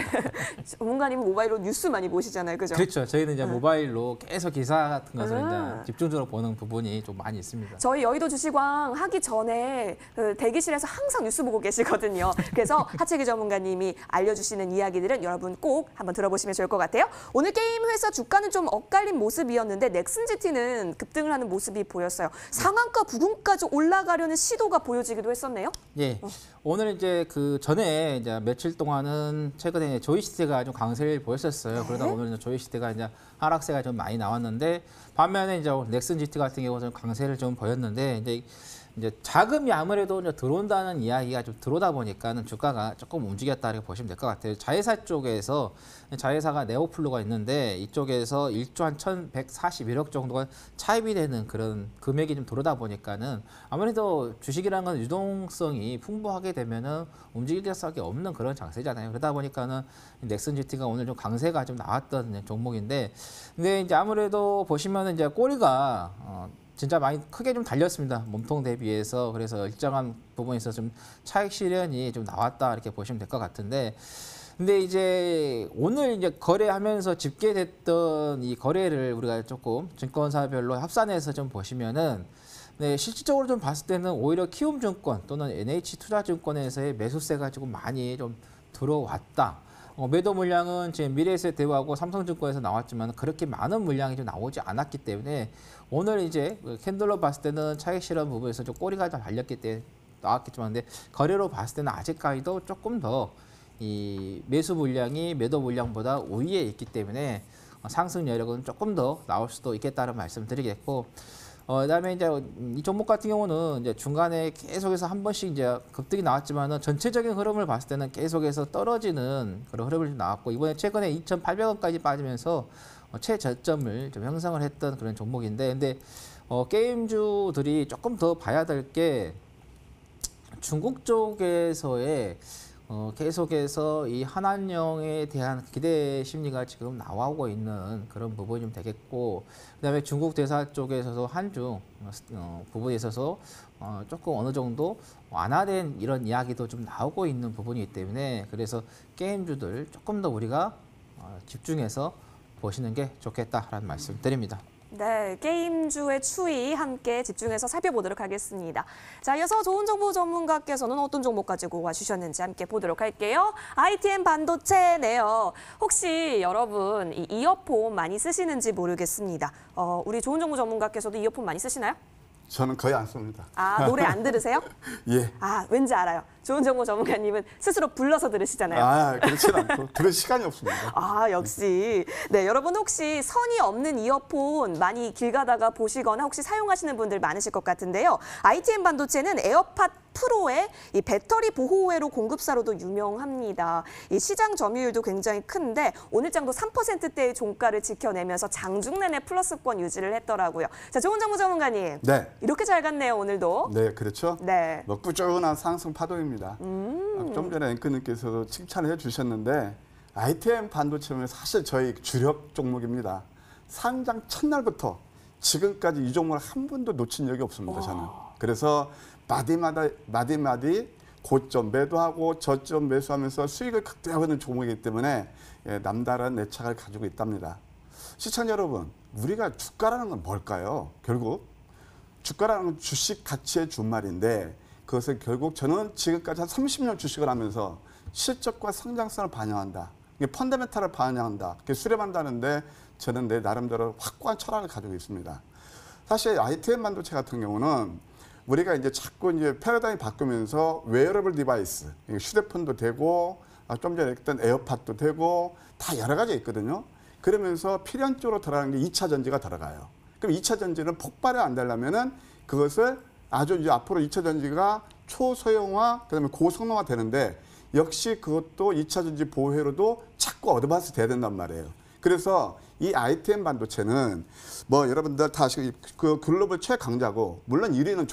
전문가님은 모바일로 뉴스 많이 보시잖아요, 그죠? 그렇죠. 저희는 이제 모바일로 계속 기사 같은 것을 음. 이제 집중적으로 보는 부분이 좀 많이 있습니다. 저희 여의도 주식왕 하기 전에 그 대기실에서 항상 뉴스 보고 계시거든요. 그래서 하채기 전문가님이 알려주시는 이야기들은 여러분 꼭 한번 들어보시면 좋을 것 같아요. 오늘 게임 회사 주가는 좀 엇갈린 모습이었는데 넥슨GT는 급등을 하는 모습이 보였어요. 상한가 부근까지 올라가려는 시도가 보여지기도 했었네요. 예. 오늘 이제 그 전에 이제 며칠 동안은 최근에 조이시대가 좀 강세를 보였었어요. 그러다 오늘은 조이시대가 이제 하락세가 좀 많이 나왔는데 반면에 이제 넥슨GT 같은 경우는 강세를 좀 보였는데 이제 자금이 아무래도 이제 들어온다는 이야기가 좀 들어오다 보니까는 주가가 조금 움직였다 이렇게 보시면 될 것 같아요. 자회사 쪽에서 자회사가 네오플루가 있는데 이쪽에서 1조 한 1,141억 정도가 차입이 되는 그런 금액이 좀 들어오다 보니까는 아무래도 주식이라는 건 유동성이 풍부하게 되면은 움직일 수밖에 없는 그런 장세잖아요. 그러다 보니까는 넥슨GT가 오늘 좀 강세가 좀 나왔던 종목인데 근데 이제 아무래도 보시면은 이제 꼬리가 진짜 많이 크게 좀 달렸습니다. 몸통 대비해서. 그래서 일정한 부분에서 좀 차익 실현이 좀 나왔다 이렇게 보시면 될 것 같은데 근데 이제 오늘 이제 거래하면서 집계됐던 이 거래를 우리가 조금 증권사별로 합산해서 좀 보시면은 네, 실질적으로 좀 봤을 때는 오히려 키움증권 또는 NH투자증권에서의 매수세가 조금 많이 좀 들어왔다. 매도 물량은 지금 미래에셋대우하고 삼성증권에서 나왔지만 그렇게 많은 물량이 좀 나오지 않았기 때문에 오늘 이제 캔들로 봤을 때는 차익 실현 부분에서 좀 꼬리가 좀 달렸기 때문에 나왔겠지만 근데 거래로 봤을 때는 아직까지도 조금 더 이 매수 물량이 매도 물량보다 우위에 있기 때문에 상승 여력은 조금 더 나올 수도 있겠다는 말씀드리겠고 그다음에 이제 이 종목 같은 경우는 이제 중간에 계속해서 한 번씩 이제 급등이 나왔지만은 전체적인 흐름을 봤을 때는 계속해서 떨어지는 그런 흐름이 좀 나왔고 이번에 최근에 2,800원까지 빠지면서 최저점을 좀 형성을 했던 그런 종목인데 근데 게임주들이 조금 더 봐야 될 게 중국 쪽에서의 계속해서 이 한한령에 대한 기대 심리가 지금 나오고 있는 그런 부분이 좀 되겠고 그다음에 중국 대사 쪽에서도 한중 부분에 있어서 조금 어느 정도 완화된 이런 이야기도 좀 나오고 있는 부분이기 때문에 그래서 게임주들 조금 더 우리가 집중해서 보시는 게 좋겠다라는 말씀 드립니다. 네, 게임주의 추이 함께 집중해서 살펴보도록 하겠습니다. 자, 이어서 좋은 정보 전문가께서는 어떤 종목 가지고 와주셨는지 함께 보도록 할게요. ITM 반도체네요. 혹시 여러분 이 이어폰 많이 쓰시는지 모르겠습니다. 우리 좋은 정보 전문가께서도 이어폰 많이 쓰시나요? 저는 거의 안 씁니다. 아, 노래 안 들으세요? 예. 아, 왠지 알아요. 좋은 정보 전문가님은 스스로 불러서 들으시잖아요. 아, 그렇진 않고 들을 시간이 없습니다. 아, 역시. 네, 여러분 혹시 선이 없는 이어폰 많이 길 가다가 보시거나 혹시 사용하시는 분들 많으실 것 같은데요. ITM 반도체는 에어팟 프로의 이 배터리 보호회로 공급사로도 유명합니다. 이 시장 점유율도 굉장히 큰데 오늘 장도 3%대의 종가를 지켜내면서 장중 내내 플러스권 유지를 했더라고요. 자, 좋은 정보 전문가님. 네. 이렇게 잘 갔네요, 오늘도. 네, 그렇죠. 네. 뭐 꾸준한 상승 파도입니다. 좀 전에 앵커님께서도 칭찬을 해주셨는데 ITM 반도체는 사실 저희 주력 종목입니다. 상장 첫날부터 지금까지 이 종목을 한 번도 놓친 적이 없습니다. 저는. 그래서 마디마디 고점 매도하고 저점 매수하면서 수익을 극대화하는 종목이기 때문에 남다른 내착을 가지고 있답니다. 시청자 여러분, 우리가 주가라는 건 뭘까요? 결국 주가라는 건 주식 가치의 준말인데 그것을 결국 저는 지금까지 한 30년 주식을 하면서 실적과 성장성을 반영한다. 이게 펀더멘탈을 반영한다. 이렇게 수렴한다는데 저는 내 나름대로 확고한 철학을 가지고 있습니다. 사실 ITM 반도체 같은 경우는 우리가 이제 자꾸 이제 패러다임이 바뀌면서 웨어러블 디바이스, 휴대폰도 되고 좀 전에 했던 에어팟도 되고 다 여러 가지 있거든요. 그러면서 필연적으로 들어가는 게 2차 전지가 들어가요. 그럼 2차 전지는 폭발이 안 되려면은 그것을 아주 이제 앞으로 2차 전지가 초소형화, 그다음에 고성능화 되는데 역시 그것도 2차 전지 보호회로도 자꾸 어드밴스 돼야 된단 말이에요. 그래서 이 ITM 반도체는 뭐 여러분들 다 아시고 그 글로벌 최강자고 물론 1위는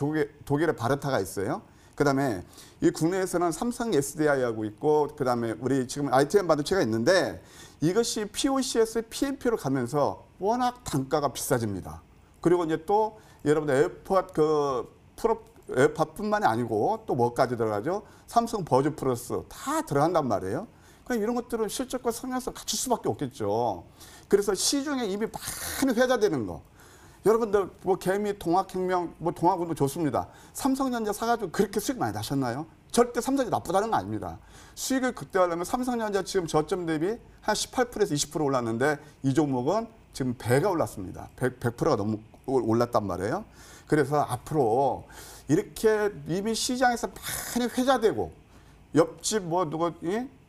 독일의 바르타가 있어요. 그다음에 이 국내에서는 삼성 SDI하고 있고 그다음에 우리 지금 ITM 반도체가 있는데 이것이 POC에서 PMP로 가면서 워낙 단가가 비싸집니다. 그리고 이제 또 여러분들 에어팟 에어팟뿐만이 아니고 또 뭐까지 들어가죠? 삼성 버즈 플러스 다 들어간단 말이에요. 그러니까 이런 것들은 실적과 성향성 갖출 수밖에 없겠죠. 그래서 시중에 이미 많이 회자되는 거. 여러분들 뭐 개미, 동학혁명, 뭐 동학운동 좋습니다. 삼성전자 사가지고 그렇게 수익 많이 나셨나요? 절대 삼성이 나쁘다는 거 아닙니다. 수익을 극대화하려면 삼성전자 지금 저점 대비 한 18%에서 20% 올랐는데 이 종목은 지금 배가 올랐습니다. 100%가 너무 올랐단 말이에요. 그래서 앞으로 이렇게 이미 시장에서 많이 회자되고 옆집 뭐 누구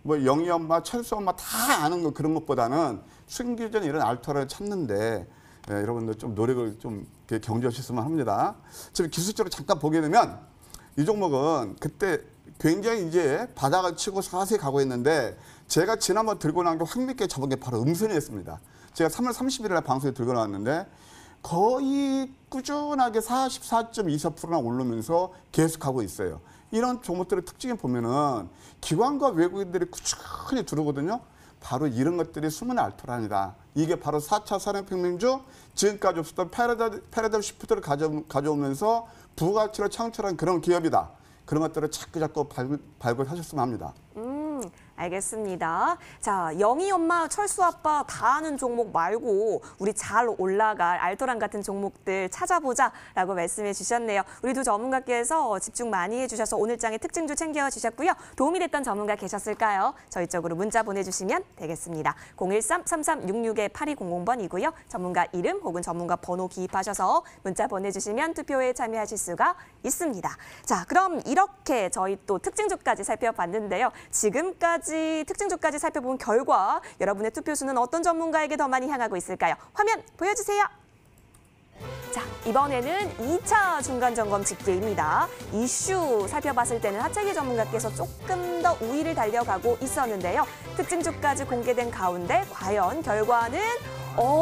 뭐 영희 엄마, 철수 엄마 다 아는 거 그런 것보다는 숨기전 이런 알토라를 찾는데 여러분들 좀 노력을 좀 경주하셨으면 합니다. 지금 기술적으로 잠깐 보게 되면 이 종목은 그때 굉장히 이제 바닥을 치고 서서히 가고 있는데 제가 지난번 들고 나온 게 확립게 잡은 게 바로 음선이었습니다. 제가 3월 30일 날 방송에 들고 나왔는데 거의 꾸준하게 44.24%나 오르면서 계속하고 있어요. 이런 종목들의 특징을 보면은 기관과 외국인들이 꾸준히 들어오거든요. 바로 이런 것들이 숨은 알토란이다. 이게 바로 4차 산업혁명중 지금까지 없었던 패러다임 시프트를 가져오면서 부가가치를 창출한 그런 기업이다. 그런 것들을 자꾸 발굴하셨으면 합니다. 알겠습니다. 자, 영희 엄마, 철수 아빠 다 아는 종목 말고 우리 잘 올라갈 알토란 같은 종목들 찾아보자라고 말씀해 주셨네요. 우리 두 전문가께서 집중 많이 해주셔서 오늘장의 특징도 챙겨주셨고요. 도움이 됐던 전문가 계셨을까요? 저희 쪽으로 문자 보내주시면 되겠습니다. 013-3366-8200번이고요. 전문가 이름 혹은 전문가 번호 기입하셔서 문자 보내주시면 투표에 참여하실 수가 있습니다. 자, 그럼 이렇게 저희 또 특징주까지 살펴봤는데요. 지금까지 특징주까지 살펴본 결과 여러분의 투표수는 어떤 전문가에게 더 많이 향하고 있을까요? 화면 보여주세요. 자, 이번에는 2차 중간점검 집계입니다. 이슈 살펴봤을 때는 하채기 전문가께서 조금 더 우위를 달려가고 있었는데요. 특징주까지 공개된 가운데 과연 결과는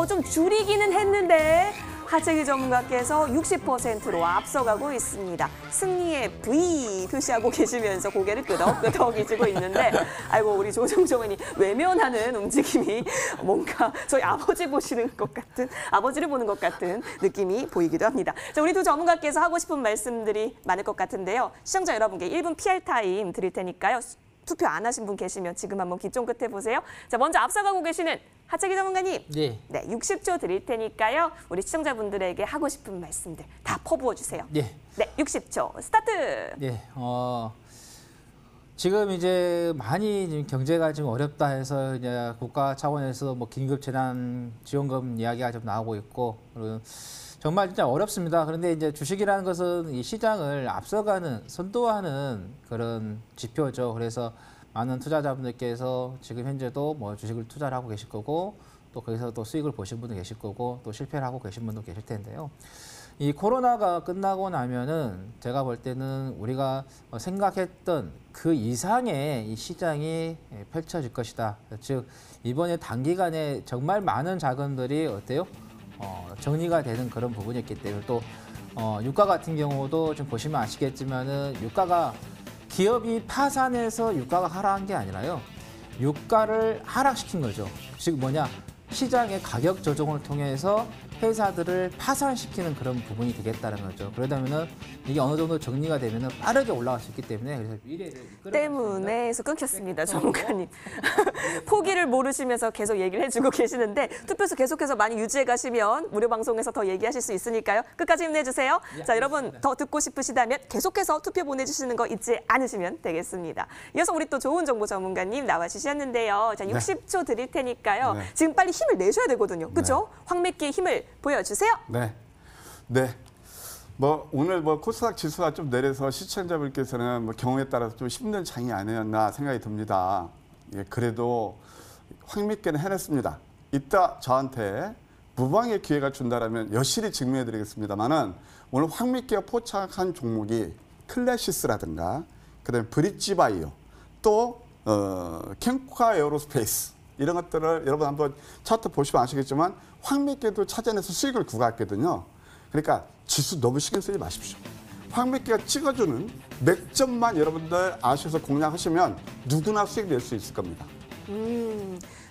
좀 줄이기는 했는데 하채기 전문가께서 60%로 앞서가고 있습니다. 승리의 V 표시하고 계시면서 고개를 끄덕끄덕이지고 있는데 아이고 우리 조정정원이 외면하는 움직임이 뭔가 저희 아버지 보시는 것 같은 아버지를 보는 것 같은 느낌이 보이기도 합니다. 자, 우리 두 전문가께서 하고 싶은 말씀들이 많을 것 같은데요. 시청자 여러분께 1분 PR 타임 드릴 테니까요. 투표 안 하신 분 계시면 지금 한번 귀 좀 끝에 보세요. 자, 먼저 앞서가고 계시는 하채기 전문가님. 네. 네, 60초 드릴 테니까요. 우리 시청자분들에게 하고 싶은 말씀들 다 퍼부어 주세요. 네. 네, 60초 스타트. 네. 지금 이제 많이 지금 경제가 좀 어렵다 해서 이제 국가 차원에서 뭐 긴급 재난 지원금 이야기가 좀 나오고 있고 그리고 정말 진짜 어렵습니다. 그런데 이제 주식이라는 것은 이 시장을 앞서가는 선도하는 그런 지표죠. 그래서 많은 투자자분들께서 지금 현재도 뭐 주식을 투자를 하고 계실 거고 또 거기서 또 수익을 보신 분도 계실 거고 또 실패를 하고 계신 분도 계실 텐데요. 이 코로나가 끝나고 나면은 제가 볼 때는 우리가 생각했던 그 이상의 이 시장이 펼쳐질 것이다. 즉 이번에 단기간에 정말 많은 자금들이 어때요? 정리가 되는 그런 부분이었기 때문에 또 유가 같은 경우도 좀 보시면 아시겠지만은 유가가 기업이 파산해서 유가가 하락한 게 아니라요. 유가를 하락시킨 거죠. 즉 뭐냐? 시장의 가격 조정을 통해서 회사들을 파산시키는 그런 부분이 되겠다는 거죠. 그러다면은 이게 어느 정도 정리가 되면은 빠르게 올라갈 수 있기 때문에 그래서 미래를 때문에서 끊겼습니다, 전문가님. 포기를 모르시면서 계속 얘기를 해주고 계시는데 투표수 계속해서 많이 유지해 가시면 무료 방송에서 더 얘기하실 수 있으니까요. 끝까지 힘내주세요. 자, 여러분 더 듣고 싶으시다면 계속해서 투표 보내주시는 거 잊지 않으시면 되겠습니다. 이어서 우리 또 좋은 정보 전문가님 나와주셨는데요. 자, 60초 드릴 테니까요. 네. 지금 빨리 힘을 내셔야 되거든요. 그렇죠? 황매기의 힘을 보여주세요. 네. 네. 뭐 오늘 뭐 코스닥 지수가 좀 내려서 시청자분께서는 뭐 경우에 따라서 좀 힘든 장이 아니었나 생각이 듭니다. 예, 그래도 황미께는 해냈습니다. 이따 저한테 무방의 기회가 준다라면 여실히 증명해드리겠습니다만은 오늘 황미께가 포착한 종목이 클래시스라든가 그다음에 브릿지바이오 또 캠코카 에어로스페이스 이런 것들을 여러분 한번 차트 보시면 아시겠지만 황미께도 찾아내서 수익을 구가했거든요. 그러니까 지수 너무 신경 쓰지 마십시오. 황미께가 찍어주는 맥점만 여러분들 아셔서 공략하시면 누구나 수익 낼 수 있을 겁니다.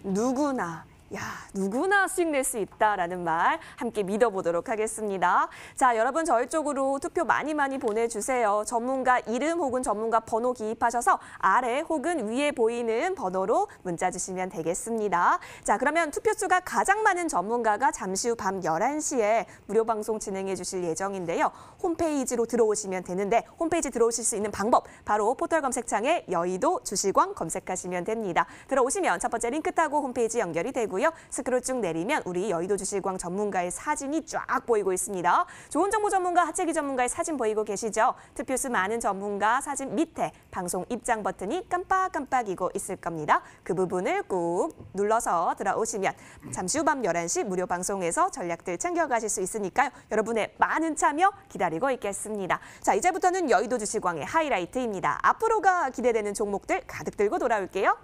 누구나 야, 누구나 수익 낼 수 있다라는 말 함께 믿어보도록 하겠습니다. 자, 여러분 저희 쪽으로 투표 많이 보내주세요. 전문가 이름 혹은 전문가 번호 기입하셔서 아래 혹은 위에 보이는 번호로 문자 주시면 되겠습니다. 자, 그러면 투표수가 가장 많은 전문가가 잠시 후 밤 11시에 무료 방송 진행해 주실 예정인데요. 홈페이지로 들어오시면 되는데 홈페이지 들어오실 수 있는 방법 바로 포털 검색창에 여의도 주시광 검색하시면 됩니다. 들어오시면 첫 번째 링크 타고 홈페이지 연결이 되고요. 스크롤 쭉 내리면 우리 여의도 주시광 전문가의 사진이 쫙 보이고 있습니다. 좋은 정보 전문가, 하채기 전문가의 사진 보이고 계시죠? 투표수 많은 전문가 사진 밑에 방송 입장 버튼이 깜빡깜빡이고 있을 겁니다. 그 부분을 꾹 눌러서 들어오시면 잠시 후 밤 11시 무료 방송에서 전략들 챙겨가실 수 있으니까요. 여러분의 많은 참여 기다리고 있겠습니다. 자, 이제부터는 여의도 주시광의 하이라이트입니다. 앞으로가 기대되는 종목들 가득 들고 돌아올게요.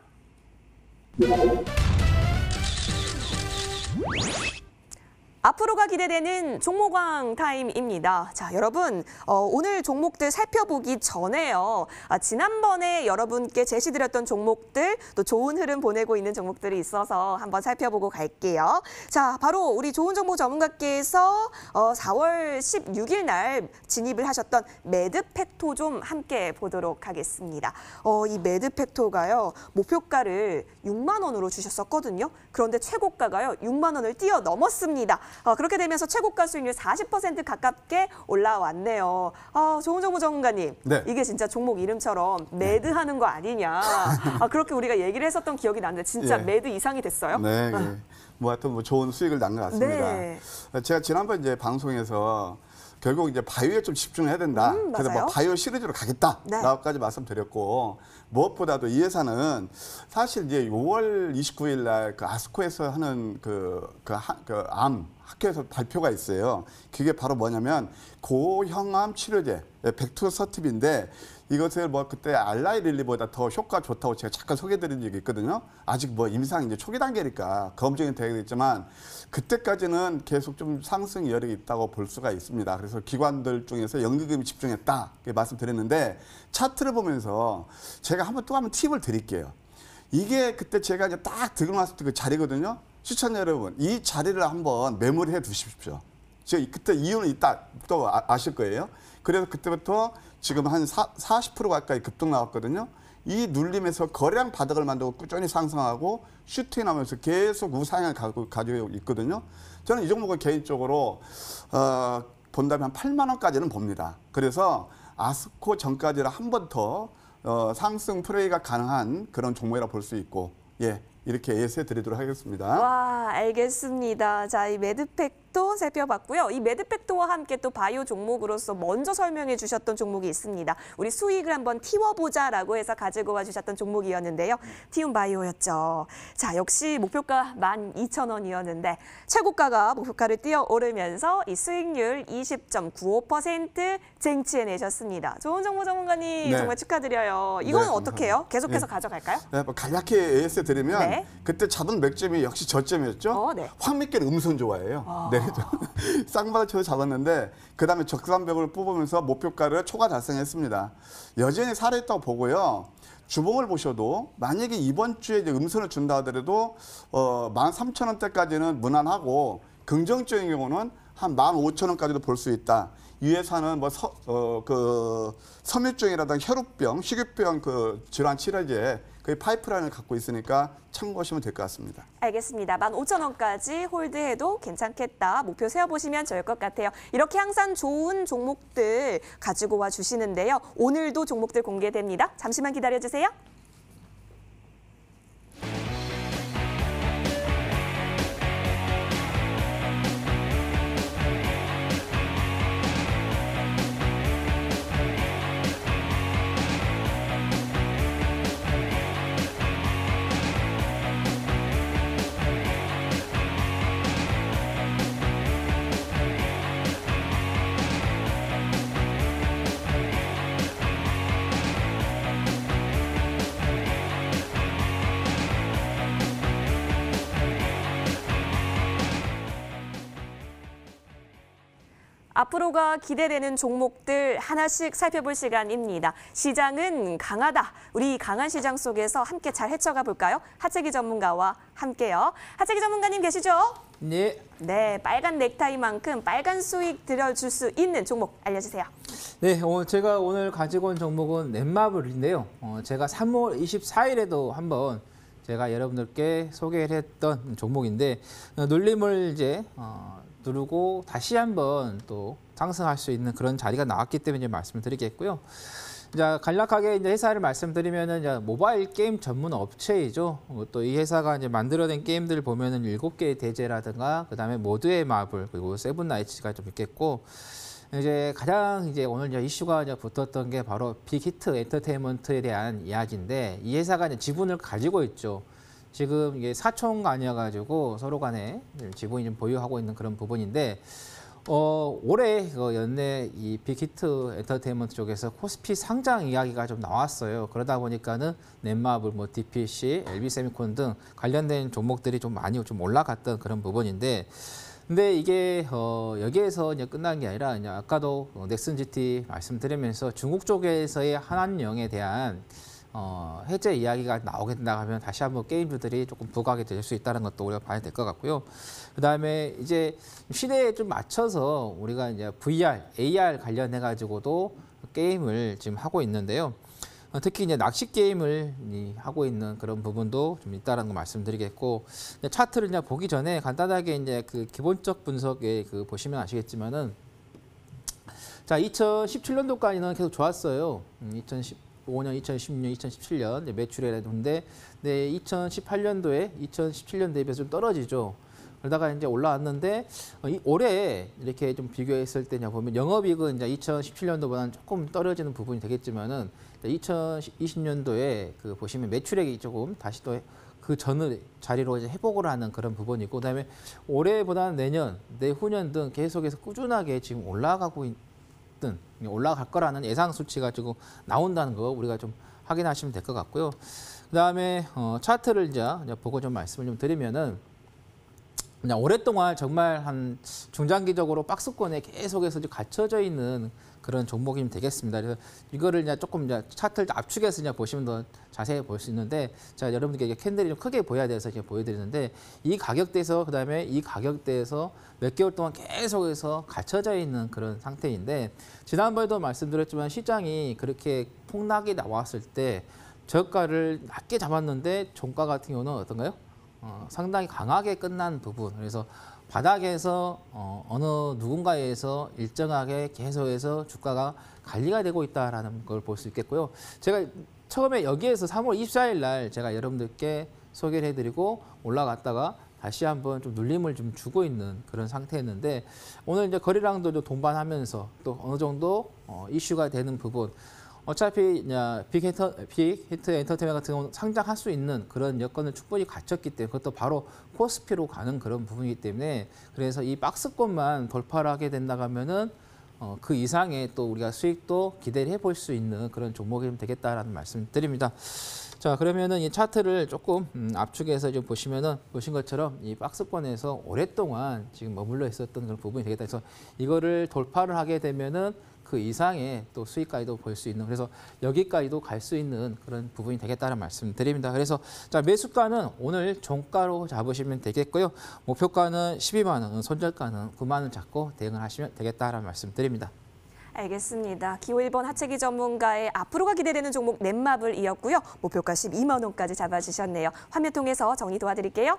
앞으로가 기대되는 종목왕 타임입니다. 자, 여러분 오늘 종목들 살펴보기 전에요. 지난번에 여러분께 제시드렸던 종목들 또 좋은 흐름 보내고 있는 종목들이 있어서 한번 살펴보고 갈게요. 자, 바로 우리 좋은 정보 전문가께서 4월 16일 날 진입을 하셨던 매드팩토 좀 함께 보도록 하겠습니다. 이 매드팩토가요. 목표가를 6만 원으로 주셨었거든요. 그런데 최고가가요. 6만 원을 뛰어넘었습니다. 그렇게 되면서 최고가 수익률 40% 가깝게 올라왔네요. 좋은 정보 전문가님, 네. 이게 진짜 종목 이름처럼 매드하는 거 아니냐. 그렇게 우리가 얘기를 했었던 기억이 나는데 진짜 예. 매드 이상이 됐어요? 네. 뭐 하여튼 뭐 좋은 수익을 난 것 같습니다. 네. 제가 지난번 이제 방송에서 결국 이제 바이오에 좀 집중해야 된다. 그래서 맞아요. 뭐 바이오 시리즈로 가겠다라고까지 말씀드렸고 무엇보다도 이 회사는 사실 이제 5월 29일 날 그 아스코에서 하는 암 학회에서 발표가 있어요. 그게 바로 뭐냐면 고형암 치료제 벡토서팁인데 이것을 뭐 그때 알라이릴리보다 더 효과 좋다고 제가 잠깐 소개해드린 적이 있거든요. 아직 뭐 임상 이제 초기 단계니까 검증이 되겠지만 그때까지는 계속 좀 상승 여력이 있다고 볼 수가 있습니다. 그래서 기관들 중에서 연기금이 집중했다 이렇게 말씀드렸는데 차트를 보면서 제가 한번 팁을 드릴게요. 이게 그때 제가 이제 딱 들고 났을 때 그 자리거든요. 시청자 여러분, 이 자리를 한번 메모리해 두십시오. 제가 그때 이유는 이따 또 아실 거예요. 그래서 그때부터 지금 한 40% 가까이 급등 나왔거든요. 이 눌림에서 거래량 바닥을 만들고 꾸준히 상승하고 슈팅하면서 계속 우상향을 가지고 있거든요. 저는 이 종목을 개인적으로 본다면 한 8만 원까지는 봅니다. 그래서 아스코 전까지는 한 번 더 상승 플레이가 가능한 그런 종목이라고 볼 수 있고, 예, 이렇게 예시해 드리도록 하겠습니다. 와, 알겠습니다. 자, 이 매드팩토 살펴봤고요. 이 매드팩토와 함께 또 바이오 종목으로서 먼저 설명해 주셨던 종목이 있습니다. 우리 수익을 한번 띄워보자라고 해서 가지고 와 주셨던 종목이었는데요. 티움바이오였죠. 자, 역시 목표가 12,000원이었는데 최고가가 목표가를 뛰어오르면서 이 수익률 20.95% 쟁취해내셨습니다. 좋은 정보 전문가님 네. 정말 축하드려요. 이거는 네, 어떻게 해요? 계속해서 네. 가져갈까요? 네, 뭐 간략히 예시 드리면 네. 그때 잡은 맥점이 역시 저점이었죠. 네. 황미길 음선 좋아해요. 네, 쌍바닥쳐서 잡았는데 그다음에 적산벽을 뽑으면서 목표가를 초과 달성했습니다. 여전히 살아있다고 보고요. 주봉을 보셔도 만약에 이번 주에 이제 음선을 준다 하더라도 13,000원대까지는 무난하고 긍정적인 경우는 한 15,000원까지도 볼 수 있다. 이 회사는 뭐 섬유증이라든가 혈우병, 식유병 그 질환 치료제 그 파이프라인을 갖고 있으니까 참고하시면 될 것 같습니다. 알겠습니다. 15,000원까지 홀드해도 괜찮겠다. 목표 세워보시면 좋을 것 같아요. 이렇게 항상 좋은 종목들 가지고 와 주시는데요. 오늘도 종목들 공개됩니다. 잠시만 기다려주세요. 앞으로가 기대되는 종목들 하나씩 살펴볼 시간입니다. 시장은 강하다. 우리 강한 시장 속에서 함께 잘 헤쳐가 볼까요? 하채기 전문가와 함께요. 하채기 전문가님 계시죠? 네. 네, 빨간 넥타이만큼 빨간 수익 들여줄 수 있는 종목 알려주세요. 네, 제가 오늘 가지고 온 종목은 넷마블인데요. 제가 3월 24일에도 한번 제가 여러분들께 소개를 했던 종목인데 눌림을 이제 누르고 다시 한번 또 상승할 수 있는 그런 자리가 나왔기 때문에 말씀을 드리겠고요. 자, 간략하게 이제 회사를 말씀드리면은 이제 모바일 게임 전문 업체이죠. 또 이 회사가 이제 만들어낸 게임들을 보면은 7개의 대제라든가 그다음에 모두의 마블 그리고 세븐나이츠가 좀 있겠고 이제 가장 이제 오늘 이제 이슈가 이제 붙었던 게 바로 빅히트 엔터테인먼트에 대한 이야기인데 이 회사가 이제 지분을 가지고 있죠. 지금 이게 사촌 간이어가지고 서로 간에 지분이 좀 보유하고 있는 그런 부분인데 올해 연내 이 빅히트 엔터테인먼트 쪽에서 코스피 상장 이야기가 좀 나왔어요. 그러다 보니까는 넷마블, 뭐 DPC, LB세미콘 등 관련된 종목들이 좀 많이 좀 올라갔던 그런 부분인데. 근데 이게 여기에서 이제 끝난 게 아니라 이제 아까도 넥슨 GT 말씀드리면서 중국 쪽에서의 한한령에 대한 해제 이야기가 나오게 된다 하면 다시 한번 게임주들이 조금 부각이 될 수 있다는 것도 우리가 봐야 될 것 같고요. 그다음에 이제 시대에 좀 맞춰서 우리가 이제 VR, AR 관련해 가지고도 게임을 지금 하고 있는데요. 특히 이제 낚시 게임을 하고 있는 그런 부분도 좀 있다는 거 말씀드리겠고 차트를 이제 보기 전에 간단하게 이제 그 기본적 분석에 그 보시면 아시겠지만은 자 2017년도까지는 계속 좋았어요. 2015년, 2016년, 2017년 매출이라던데 네, 2018년도에 2017년 대비해서 좀 떨어지죠. 그러다가 이제 올라왔는데 올해 이렇게 좀 비교했을 때 보면 영업이익은 이제 2017년도보다는 조금 떨어지는 부분이 되겠지만은 2020년도에 그 보시면 매출액이 조금 다시 또 그 전의 자리로 이제 회복을 하는 그런 부분이고 그다음에 올해보다는 내년, 내후년 등 계속해서 꾸준하게 지금 올라가고 있든 올라갈 거라는 예상 수치가 지금 나온다는 거 우리가 좀 확인하시면 될 것 같고요. 그다음에 차트를 이제 보고 좀 말씀을 좀 드리면은 그냥 오랫동안 정말 한 중장기적으로 박스권에 계속해서 갇혀져 있는 그런 종목이 되겠습니다. 그래서 이거를 이제 조금 이제 차트를 압축해서 이제 보시면 더 자세히 볼 수 있는데, 자 여러분들께 캔들이 좀 크게 보여야 돼서 이제 보여드리는데 이 가격대에서 그다음에 이 가격대에서 몇 개월 동안 계속해서 갇혀져 있는 그런 상태인데 지난번에도 말씀드렸지만 시장이 그렇게 폭락이 나왔을 때 저가를 낮게 잡았는데 종가 같은 경우는 어떤가요? 상당히 강하게 끝난 부분. 그래서 바닥에서 어느 누군가에서 일정하게 계속해서 주가가 관리가 되고 있다라는 걸 볼 수 있겠고요. 제가 처음에 여기에서 3월 24일 날 제가 여러분들께 소개를 해드리고 올라갔다가 다시 한번 좀 눌림을 좀 주고 있는 그런 상태였는데 오늘 이제 거래량도 좀 동반하면서 또 어느 정도 이슈가 되는 부분. 어차피 빅히트 엔터테인먼트 같은 경우는 상장할 수 있는 그런 여건을 충분히 갖췄기 때문에 그것도 바로 코스피로 가는 그런 부분이기 때문에 그래서 이 박스권만 돌파를 하게 된다고 하면은 그 이상의 또 우리가 수익도 기대를 해볼 수 있는 그런 종목이 되겠다라는 말씀 드립니다. 자, 그러면은 이 차트를 조금 압축해서 좀 보시면은 보신 것처럼 이 박스권에서 오랫동안 지금 머물러 있었던 그런 부분이 되겠다. 그래서 이거를 돌파를 하게 되면은 그 이상의 또 수익까지도 볼 수 있는 그래서 여기까지도 갈 수 있는 그런 부분이 되겠다는 말씀 드립니다. 그래서 자 매수가는 오늘 종가로 잡으시면 되겠고요. 목표가는 12만 원, 손절가는 9만 원 잡고 대응을 하시면 되겠다라는 말씀 드립니다. 알겠습니다. 기호 1번 하채기 전문가의 앞으로가 기대되는 종목 넷마블이었고요. 목표가 12만 원까지 잡아주셨네요. 화면 통해서 정리 도와드릴게요.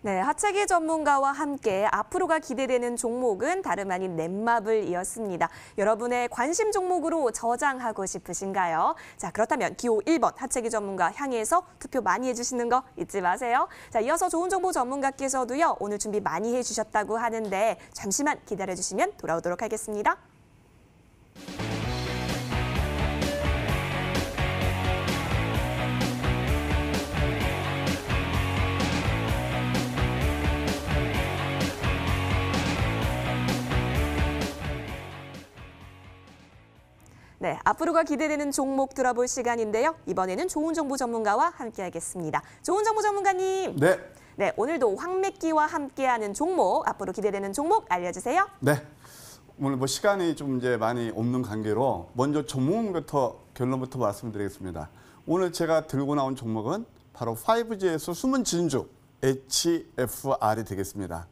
네, 하채기 전문가와 함께 앞으로가 기대되는 종목은 다름 아닌 넷마블이었습니다. 여러분의 관심 종목으로 저장하고 싶으신가요? 자, 그렇다면 기호 1번 하채기 전문가 향해서 투표 많이 해주시는 거 잊지 마세요. 자, 이어서 좋은 정보 전문가께서도요, 오늘 준비 많이 해주셨다고 하는데 잠시만 기다려주시면 돌아오도록 하겠습니다. 네, 앞으로가 기대되는 종목 들어볼 시간인데요. 이번에는 좋은 정보 전문가와 함께하겠습니다. 좋은 정보 전문가님. 네. 네, 오늘도 황매끼와 함께하는 종목, 앞으로 기대되는 종목 알려주세요. 네. 오늘 뭐 시간이 좀 이제 많이 없는 관계로 먼저 종목부터 결론부터 말씀드리겠습니다. 오늘 제가 들고 나온 종목은 바로 5G에서 숨은 진주 HFR이 되겠습니다.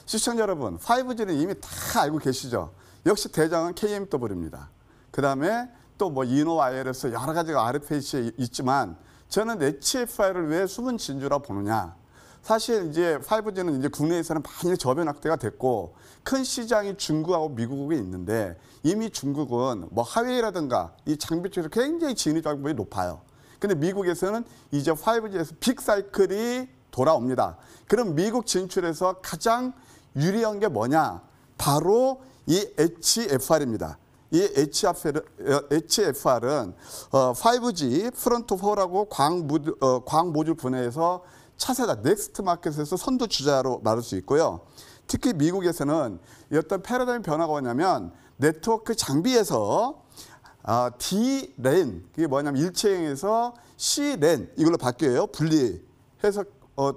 시청자 여러분, 5G는 이미 다 알고 계시죠? 역시 대장은 KMW입니다. 그다음에 또 뭐 이노 와이어레스 여러 가지가 RFH에 있지만 저는 HFR을 왜 숨은 진주라 보느냐? 사실 이제 5G는 이제 국내에서는 많이 저변 확대가 됐고 큰 시장이 중국하고 미국에 있는데 이미 중국은 뭐 하웨이라든가 이 장비 쪽에서 굉장히 진입장벽이 높아요. 근데 미국에서는 이제 5G에서 빅 사이클이 돌아옵니다. 그럼 미국 진출에서 가장 유리한 게 뭐냐? 바로 이 HFR입니다. 이 HFR은 5G 프론트 4라고 광 모듈 분야에서 차세다 넥스트 마켓에서 선두주자로 말할 수 있고요. 특히 미국에서는 어떤 패러다임 변화가 뭐냐면 네트워크 장비에서 D랜, 그게 뭐냐면 일체형에서 C랜 이걸로 바뀌어요. 분리해서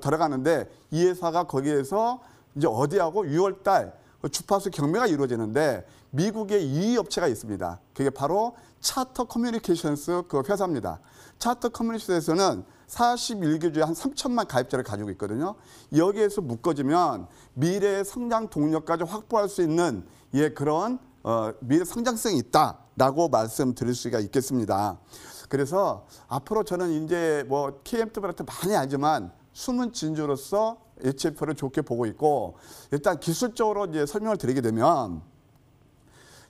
들어가는데 이 회사가 거기에서 이제 어디하고 6월 달 주파수 경매가 이루어지는데 미국의 2위 업체가 있습니다. 그게 바로 차터 커뮤니케이션스 그 회사입니다. 차터 커뮤니케이션스에서는 41개 주에 한 3천만 가입자를 가지고 있거든요. 여기에서 묶어지면 미래의 성장 동력까지 확보할 수 있는 그런 미래 성장성이 있다라고 말씀드릴 수가 있겠습니다. 그래서 앞으로 저는 이제 뭐 KMW한테 많이 알지만 숨은 진주로서 HF를 좋게 보고 있고 일단 기술적으로 이제 설명을 드리게 되면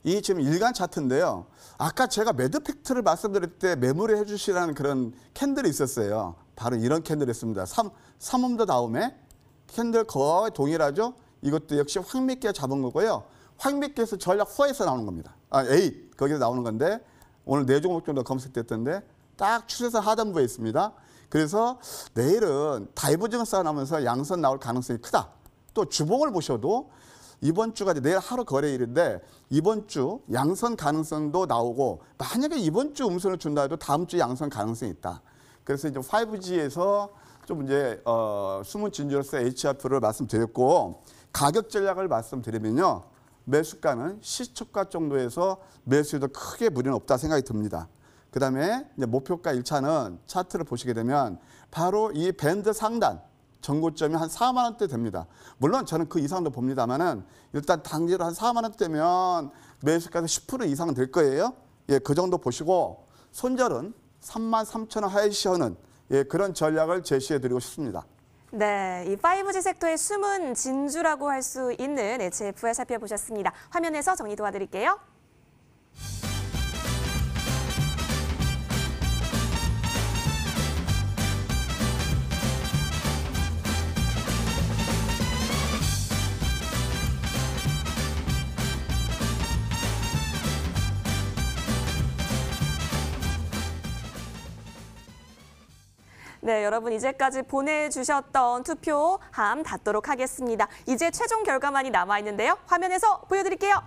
이 지금 일간 차트인데요. 아까 제가 매드 팩트를 말씀드릴 때 메모리 해주시라는 그런 캔들이 있었어요. 바로 이런 캔들이었습니다. 3홈더 다음에 캔들 거의 동일하죠. 이것도 역시 황미끼가 잡은 거고요. 황미끼에서 전략 4에서 나오는 겁니다. 8 거기서 나오는 건데 오늘 4종목 정도 검색됐던데 딱 추세선 하단부에 있습니다. 그래서 내일은 다이버전스가 나오면서 양선 나올 가능성이 크다. 또 주봉을 보셔도 이번 주가 내일 하루 거래일인데 이번 주 양선 가능성도 나오고 만약에 이번 주 음선을 준다 해도 다음 주 양선 가능성이 있다. 그래서 이제 5G에서 좀 이제 숨은 진주로서 HF를 말씀드렸고 가격 전략을 말씀드리면요. 매수가는 시초가 정도에서 매수에도 크게 무리는 없다 생각이 듭니다. 그다음에 이제 목표가 1차는 차트를 보시게 되면 바로 이 밴드 상단 전고점이 한 4만 원대 됩니다. 물론 저는 그 이상도 봅니다만은 일단 단기로 한 4만 원대면 매수가에서 10% 이상은 될 거예요. 그 정도 보시고 손절은 3만 3천 원 하이시어는 그런 전략을 제시해 드리고 싶습니다. 네, 이 5G 섹터의 숨은 진주라고 할 수 있는 HFR 살펴보셨습니다. 화면에서 정리 도와드릴게요. 네, 여러분 이제까지 보내주셨던 투표함 닫도록 하겠습니다. 이제 최종 결과만이 남아있는데요. 화면에서 보여드릴게요.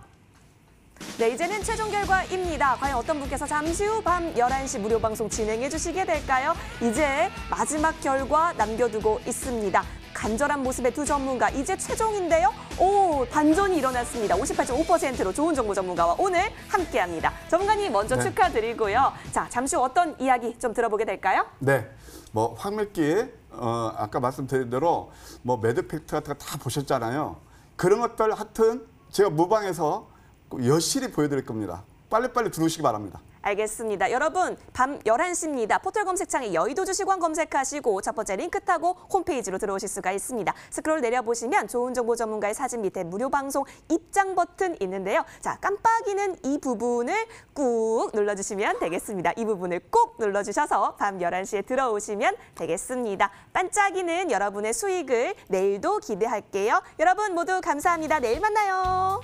네, 이제는 최종 결과입니다. 과연 어떤 분께서 잠시 후 밤 11시 무료 방송 진행해 주시게 될까요? 이제 마지막 결과 남겨두고 있습니다. 간절한 모습의 두 전문가, 이제 최종인데요. 반전이 일어났습니다. 58.5%로 좋은 정보 전문가와 오늘 함께합니다. 전문가님 먼저 네. 축하드리고요. 자, 잠시 후 어떤 이야기 좀 들어보게 될까요? 네. 뭐 황매끼 아까 말씀드린 대로 뭐 매드 팩트 같은 거 다 보셨잖아요. 그런 것들 하여튼 제가 무방에서 여실히 보여드릴 겁니다. 빨리빨리 들어오시기 바랍니다. 알겠습니다. 여러분, 밤 11시입니다. 포털 검색창에 여의도주식원 검색하시고 첫 번째 링크 타고 홈페이지로 들어오실 수가 있습니다. 스크롤 내려보시면 좋은 정보 전문가의 사진 밑에 무료 방송 입장 버튼 있는데요. 자, 깜빡이는 이 부분을 꾹 눌러주시면 되겠습니다. 이 부분을 꼭 눌러주셔서 밤 11시에 들어오시면 되겠습니다. 반짝이는 여러분의 수익을 내일도 기대할게요. 여러분 모두 감사합니다. 내일 만나요.